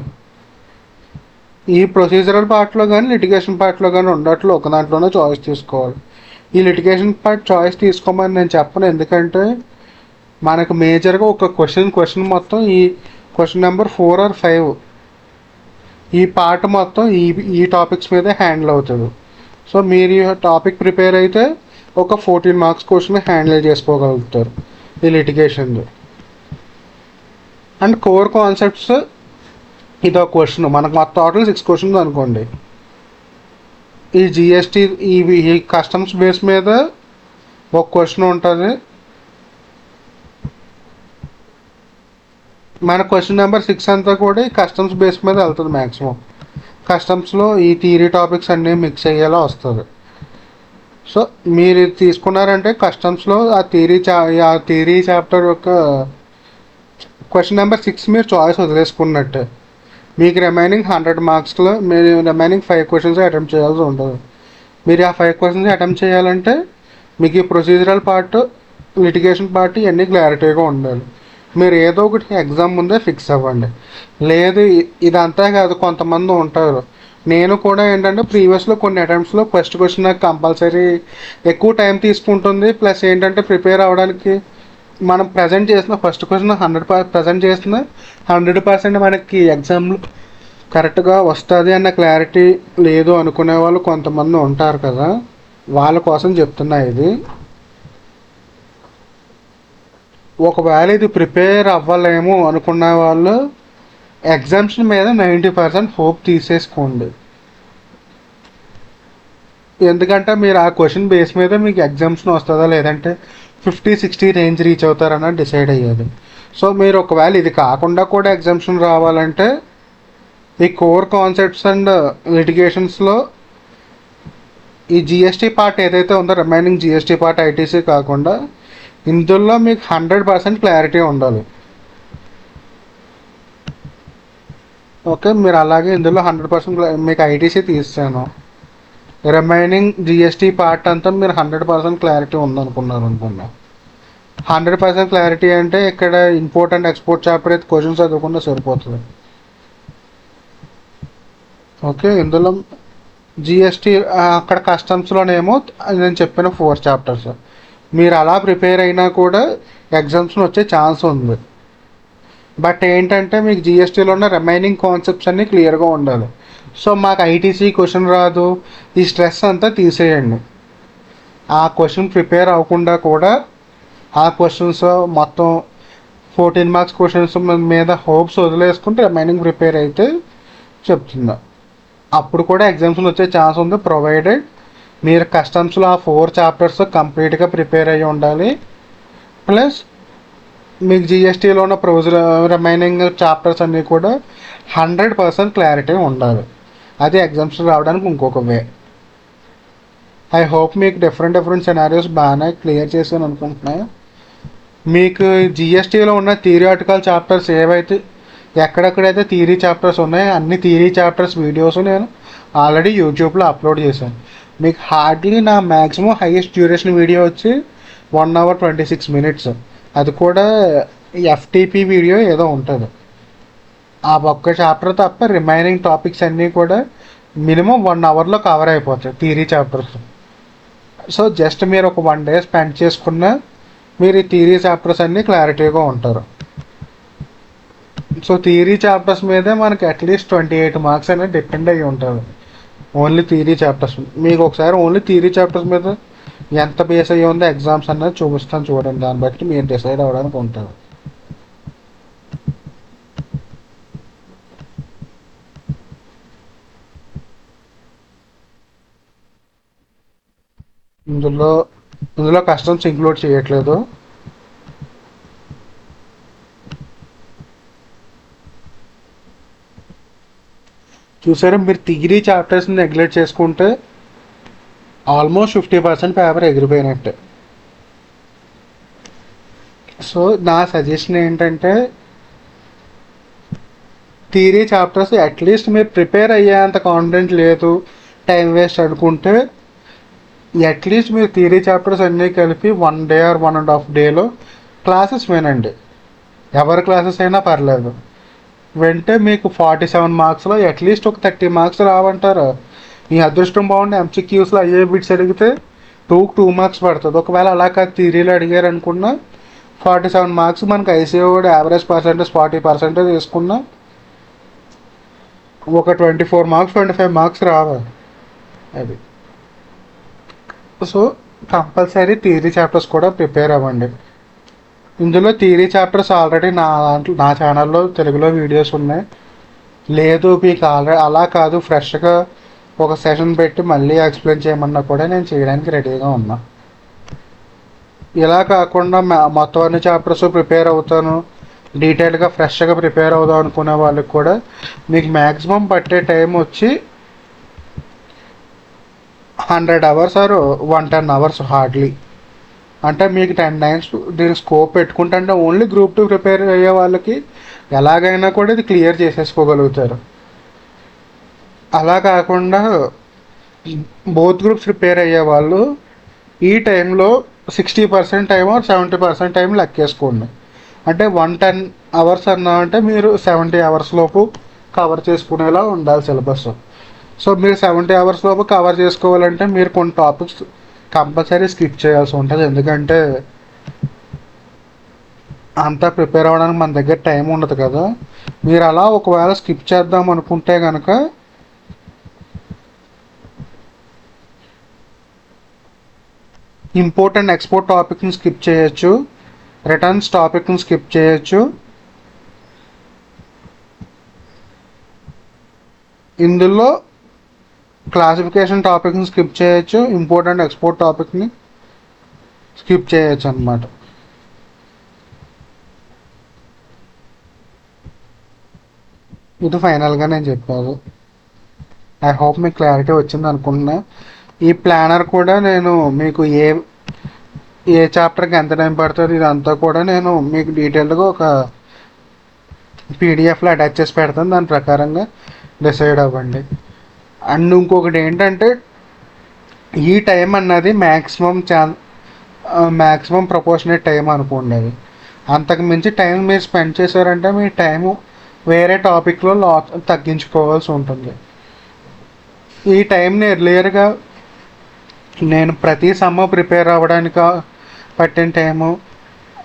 ఈ ప్రొసీజరల్ పార్ట్లో కానీ లిటిగేషన్ పార్ట్లో కానీ ఉండట్లో ఒక దాంట్లోనే చాయిస్ తీసుకోవాలి. ఈ లిటిగేషన్ పార్ట్ చాయిస్ తీసుకోమని నేను చెప్పను, ఎందుకంటే మనకు మేజర్గా ఒక క్వశ్చన్ మొత్తం ఈ క్వశ్చన్ నెంబర్ 4 or 5 ఈ పార్ట్ మొత్తం ఈ టాపిక్స్ మీదే హ్యాండిల్ అవుతుంది. సో మీరు ఈ టాపిక్ ప్రిపేర్ అయితే ఒక 14 మార్క్స్ క్వశ్చన్ హ్యాండిల్ చేసుకోగలుగుతారు ఈ లిటిగేషన్లో. అండ్ కోర్ కాన్సెప్ట్స్ ఇదో క్వశ్చన్, మనకు మొత్తం టోటల్ 6 క్వశ్చన్స్ అనుకోండి. ఈ జిఎస్టీ ఈ కస్టమ్స్ బేస్ మీద ఒక క్వశ్చన్ ఉంటుంది, మన క్వశ్చన్ నెంబర్ 6 అంతా కూడా ఈ కస్టమ్స్ బేస్ మీద వెళ్తుంది మ్యాక్సిమం. కస్టమ్స్లో ఈ థియరీ టాపిక్స్ అన్నీ మిక్స్ అయ్యేలా వస్తుంది. సో మీరు ఇది తీసుకున్నారంటే కస్టమ్స్లో ఆ థియరీ చాప్టర్ యొక్క క్వశ్చన్ నెంబర్ 6 మీరు చాయిస్ వదిలేసుకున్నట్టే. మీకు రిమైనింగ్ 100 మార్క్స్లో మీరు రిమైనింగ్ 5 క్వశ్చన్స్ అటెంప్ట్ చేయాల్సి ఉంటుంది. మీరు ఆ 5 క్వశ్చన్స్ అటెంప్ట్ చేయాలంటే మీకు ఈ ప్రొసీజరల్ పార్ట్, లిటిగేషన్ పార్ట్ ఇవన్నీ క్లారిటీగా ఉండాలి. మీరు ఏదో ఒకటి ఎగ్జామ్ ముందే ఫిక్స్ అవ్వండి. లేదు ఇదంతా కాదు, కొంతమంది ఉంటారు. నేను కూడా ఏంటంటే ప్రీవియస్లో కొన్ని అటెంప్ట్స్లో ఫస్ట్ క్వశ్చన్ నాకు కంపల్సరీ ఎక్కువ టైం తీసుకుంటుంది. ప్లస్ ఏంటంటే ప్రిపేర్ అవ్వడానికి మనం ప్రజెంట్ చేసిన ఫస్ట్ క్వశ్చన్ 100% ప్రజెంట్ చేసిన 100% మనకి ఎగ్జామ్లో కరెక్ట్గా వస్తుంది అన్న క్లారిటీ లేదు అనుకునే వాళ్ళు కొంతమంది ఉంటారు కదా, వాళ్ళ కోసం చెప్తున్నా ఇది. ఒకవేళ ఇది ప్రిపేర్ అవ్వలేము అనుకున్న వాళ్ళు ఎగ్జామ్స్ మీద 90% హోప్ తీసేసుకోండి. ఎందుకంటే మీరు ఆ క్వశ్చన్ బేస్ మీద మీకు ఎగ్జామ్స్లో వస్తుందా లేదంటే 50-60 రేంజ్ రీచ్ అవుతారన్న డిసైడ్ అయ్యేది. సో మీరు ఒకవేళ ఇది కాకుండా కూడా ఎగ్జామ్షన్ రావాలంటే ఈ కోర్ కాన్సెప్ట్స్ అండ్ లిటిగేషన్స్లో ఈ జిఎస్టీ పార్ట్ ఏదైతే ఉందో, రిమైనింగ్ జిఎస్టీ పార్ట్ ఐటీసీ కాకుండా ఇందులో మీకు 100% క్లారిటీ ఉండాలి. ఓకే, మీరు అలాగే ఇందులో 100% మీకు ఐటీసీ తీస్తాను, రిమైనింగ్ జిఎస్టీ పార్ట్ అంతా మీరు 100% క్లారిటీ ఉందనుకున్నారు అనుకున్నా. 100% క్లారిటీ అంటే ఇక్కడ ఇంపోర్ట్ అండ్ ఎక్స్పోర్ట్ చాప్టర్ అయితే క్వశ్చన్స్ చదువుకున్నా సరిపోతుంది. ఓకే, ఇందులో జిఎస్టీ అక్కడ కస్టమ్స్లోనేమో నేను చెప్పిన 4 చాప్టర్స్. మీరు అలా ప్రిపేర్ అయినా కూడా ఎగ్జామ్స్లో వచ్చే ఛాన్స్ ఉంది. బట్ ఏంటంటే మీకు జిఎస్టీలో ఉన్న రిమైనింగ్ కాన్సెప్ట్స్ అన్నీ క్లియర్గా ఉండాలి. సో మాకు ఐటీసీ క్వశ్చన్ రాదు, ఈ స్ట్రెస్ అంతా తీసేయండి. ఆ క్వశ్చన్ ప్రిపేర్ అవ్వకుండా కూడా ఆ క్వశ్చన్స్ మొత్తం 14 మార్క్స్ క్వశ్చన్స్ మీద హోప్స్ వదిలేసుకుంటే రిమైనింగ్ ప్రిపేర్ అయితే చెప్తుందా, అప్పుడు కూడా ఎగ్జామ్స్లో వచ్చే ఛాన్స్ ఉంది. ప్రొవైడెడ్ మీరు కస్టమ్స్లో ఆ 4 చాప్టర్స్ కంప్లీట్గా ప్రిపేర్ అయ్యి ఉండాలి. ప్లస్ మీకు జిఎస్టీలో ఉన్న రిమైనింగ్ చాప్టర్స్ అన్నీ కూడా 100% క్లారిటీ ఉండాలి. అది ఎగ్జామ్స్ రావడానికి ఇంకొక వే. ఐ హోప్ మీకు డిఫరెంట్ సినారియోస్ బాగానే క్లియర్ చేశాను అనుకుంటున్నాను. మీకు జిఎస్టీలో ఉన్న థియరిటికల్ చాప్టర్స్ ఏవైతే ఎక్కడెక్కడైతే థియరీ చాప్టర్స్ ఉన్నాయో అన్ని థియరీ చాప్టర్స్ వీడియోస్ నేను ఆల్రెడీ యూట్యూబ్లో అప్లోడ్ చేశాను. మీకు హార్డ్లీ నా మ్యాక్సిమం హైయెస్ట్ డ్యూరేషన్ వీడియో వచ్చి 1 hour 26 minutes. అది కూడా ఎఫ్టీపీ వీడియో ఏదో ఉంటుంది. ఆ ఒక్క చాప్టర్ తప్ప రిమైనింగ్ టాపిక్స్ అన్నీ కూడా మినిమం 1 hourలో కవర్ అయిపోతాయి థియరీ చాప్టర్స్. సో జస్ట్ మీరు ఒక 1 day స్పెండ్ చేసుకున్న మీరు ఈ థియరీ చాప్టర్స్ అన్నీ క్లారిటీగా ఉంటారు. సో థియరీ చాప్టర్స్ మీదే మనకి అట్లీస్ట్ 28 మార్క్స్ అనేది డిపెండ్ అయ్యి ఉంటుంది. ఓన్లీ థియరీ చాప్టర్స్ మీకు ఒకసారి ఓన్లీ థియరీ చాప్టర్స్ మీద ఎంత బేస్ అయ్యి ఉందో ఎగ్జామ్స్ అన్నది చూపిస్తాను చూడండి. దాన్ని బట్టి మీరు డిసైడ్ అవ్వడానికి ఉంటుంది. ఇందులో కస్టమ్స్ ఇంక్లూడ్ చేయట్లేదు. చూసారా, మీరు థియరీ చాప్టర్స్ని నెగ్లెక్ట్ చేసుకుంటే ఆల్మోస్ట్ 50% పేపర్ ఎగిరిపోయినట్టే. సో నా సజెషన్ ఏంటంటే థియరీ చాప్టర్స్ అట్లీస్ట్ మీరు ప్రిపేర్ అయ్యేంత కాన్ఫిడెంట్ లేదు, టైం వేస్ట్ అనుకుంటే అట్లీస్ట్ మీరు థియరీ చాప్టర్స్ అన్నీ కలిపి 1 day or 1.5 days క్లాసెస్ వినండి. ఎవరి క్లాసెస్ అయినా పర్లేదు. వింటే మీకు 47 మార్క్స్లో అట్లీస్ట్ ఒక 30 మార్క్స్ రావంటారు. మీ అదృష్టం బాగుండి ఎంసీక్యూస్లో అయ్యే బిట్స్ అడిగితే 2 మార్క్స్ పడుతుంది. ఒకవేళ అలా కాదు థియరీలో అడిగారు అనుకున్న 47 మార్క్స్ మనకు ఐసీఓ కూడా యావరేజ్ పర్సెంటేజ్ 40% తీసుకున్నా ఒక 24 మార్క్స్ 25 మార్క్స్ రావాలి. అది సో కంపల్సరీ థియరీ చాప్టర్స్ కూడా ప్రిపేర్ అవ్వండి. ఇందులో థియరీ చాప్టర్స్ ఆల్రెడీ నా ఛానల్లో తెలుగులో వీడియోస్ ఉన్నాయి. లేదు మీకు ఆల్రెడీ అలా కాదు ఫ్రెష్గా ఒక సెషన్ పెట్టి మళ్ళీ ఎక్స్ప్లెయిన్ చేయమన్నా కూడా నేను చేయడానికి రెడీగా ఉన్నా. ఇలా కాకుండా మొత్తం అన్ని చాప్టర్స్ ప్రిపేర్ అవుతాను, డీటెయిల్గా ఫ్రెష్గా ప్రిపేర్ అవుదాం అనుకునే వాళ్ళకి కూడా మీకు మ్యాక్సిమం పట్టే టైం వచ్చి 100 అవర్స్ ఆర్ 110 అవర్స్ హార్డ్లీ. అంటే మీకు 10 టైమ్స్ దీని స్కోప్ పెట్టుకుంటే అంటే ఓన్లీ గ్రూప్ 2 ప్రిపేర్ అయ్యే వాళ్ళకి ఎలాగైనా కూడా ఇది క్లియర్ చేసేసుకోగలుగుతారు. అలా కాకుండా బోత్ గ్రూప్స్ ప్రిపేర్ అయ్యే వాళ్ళు ఈ టైంలో 60% టైం ఆర్ 70% టైం లెక్కేసుకోండి. అంటే 110 అవర్స్ అన్నా అంటే మీరు 70 అవర్స్ లోపు కవర్ చేసుకునేలా ఉండాలి సిలబస్. సో మీరు 70 అవర్స్ లోపు కవర్ చేసుకోవాలంటే మీరు కొన్ని టాపిక్స్ కంపల్సరీ స్కిప్ చేయాల్సి ఉంటుంది. ఎందుకంటే అంతా ప్రిపేర్ అవ్వడానికి మన దగ్గర టైం ఉండదు కదా. మీరు అలా ఒకవేళ స్కిప్ చేద్దాం అనుకుంటే కనుక ఇంపోర్ట్ అండ్ ఎక్స్పోర్ట్ టాపిక్ని స్కిప్ చేయొచ్చు, రిటర్న్స్ టాపిక్ని స్కిప్ చేయొచ్చు. ఇందులో క్లాసిఫికేషన్ టాపిక్ని స్కిప్ చేయొచ్చు, ఇంపోర్ట్ అండ్ ఎక్స్పోర్ట్ టాపిక్ని స్కిప్ చేయొచ్చు అన్నమాట. ఇది ఫైనల్గా నేను చెప్పాను. ఐ హోప్ మీకు క్లారిటీ వచ్చింది అనుకుంటున్నా. ఈ ప్లానర్ కూడా నేను మీకు ఏ చాప్టర్కి ఎంత టైం పడుతుంది ఇదంతా కూడా నేను మీకు డీటెయిల్గా ఒక పీడిఎఫ్లో అటాచ్ చేసి పెడతాను. దాని ప్రకారంగా డిసైడ్ అవ్వండి. అండ్ ఇంకొకటి ఏంటంటే ఈ టైం అన్నది మ్యాక్సిమం ప్రపోర్షనేట్ టైం అనుకోండి. అది అంతకు మించి టైం మీరు స్పెండ్ చేశారంటే మీ టైము వేరే టాపిక్లో తగ్గించుకోవాల్సి ఉంటుంది. ఈ టైంని ఎర్లియర్గా నేను ప్రతి సమ్మ ప్రిపేర్ అవ్వడానికి పట్టిన టైము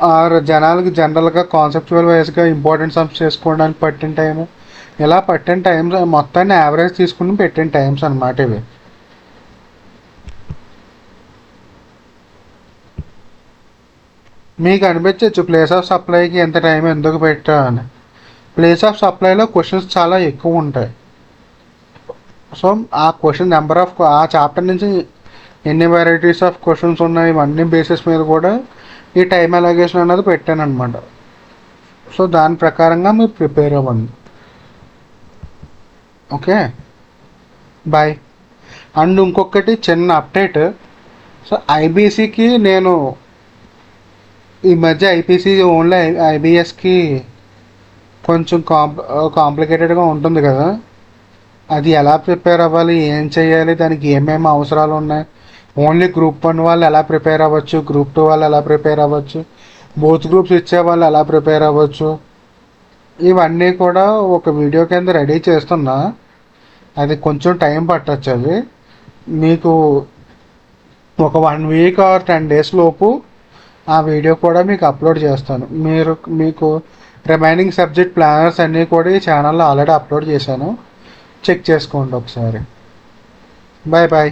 ఆర్ జనాలకి జనరల్గా కాన్సెప్చువల్ వైజ్గా ఇంపార్టెంట్ సమ్స్ చేసుకోవడానికి పట్టిన టైము, ఇలా పట్టిన టైమ్స్ మొత్తాన్ని యావరేజ్ తీసుకుని పెట్టిన టైమ్స్ అన్నమాట ఇవి. మీకు అనిపించవచ్చు ప్లేస్ ఆఫ్ సప్లైకి ఎంత టైం ఎందుకు పెట్టా అని. ప్లేస్ ఆఫ్ సప్లైలో క్వశ్చన్స్ చాలా ఎక్కువ ఉంటాయి. సో ఆ క్వశ్చన్ నెంబర్ ఆఫ్ ఆ చాప్టర్ నుంచి ఎన్ని వెరైటీస్ ఆఫ్ క్వశ్చన్స్ ఉన్నాయి ఇవన్నీ బేసిస్ మీద కూడా ఈ టైం అలొకేషన్ అన్నది పెట్టాను అనమాట. సో దాని ప్రకారంగా మీరు ప్రిపేర్ అవ్వండి. Okay, bye. అండ్ ఇంకొకటి చిన్న అప్డేట్. సో ఐబీసీకి నేను ఈ మధ్య ఐపీసీ ఓన్లీ ఐబిఎస్కి కొంచెం కాంప్లికేటెడ్గా ఉంటుంది కదా. అది ఎలా ప్రిపేర్ అవ్వాలి, ఏం చేయాలి, దానికి ఏమేమి అవసరాలు ఉన్నాయి, ఓన్లీ గ్రూప్ 1 వాళ్ళు ఎలా ప్రిపేర్ అవ్వచ్చు, గ్రూప్ 2 వాళ్ళు ఎలా ప్రిపేర్ అవ్వచ్చు, బోత్ గ్రూప్స్ ఇచ్చే వాళ్ళు ఎలా ప్రిపేర్ అవ్వచ్చు, ఇవన్నీ కూడా ఒక వీడియో కింద రెడీ చేస్తున్నా. అది కొంచెం టైం పట్టచ్చు. అది మీకు ఒక 1 వీక్ ఆర్ 10 డేస్ లోపు ఆ వీడియో కూడా మీకు అప్లోడ్ చేస్తాను. మీకు రిమైనింగ్ సబ్జెక్ట్ ప్లానర్స్ అన్నీ కూడా ఈ ఛానల్లో ఆల్రెడీ అప్లోడ్ చేశాను. చెక్ చేసుకోండి ఒకసారి. Bye bye.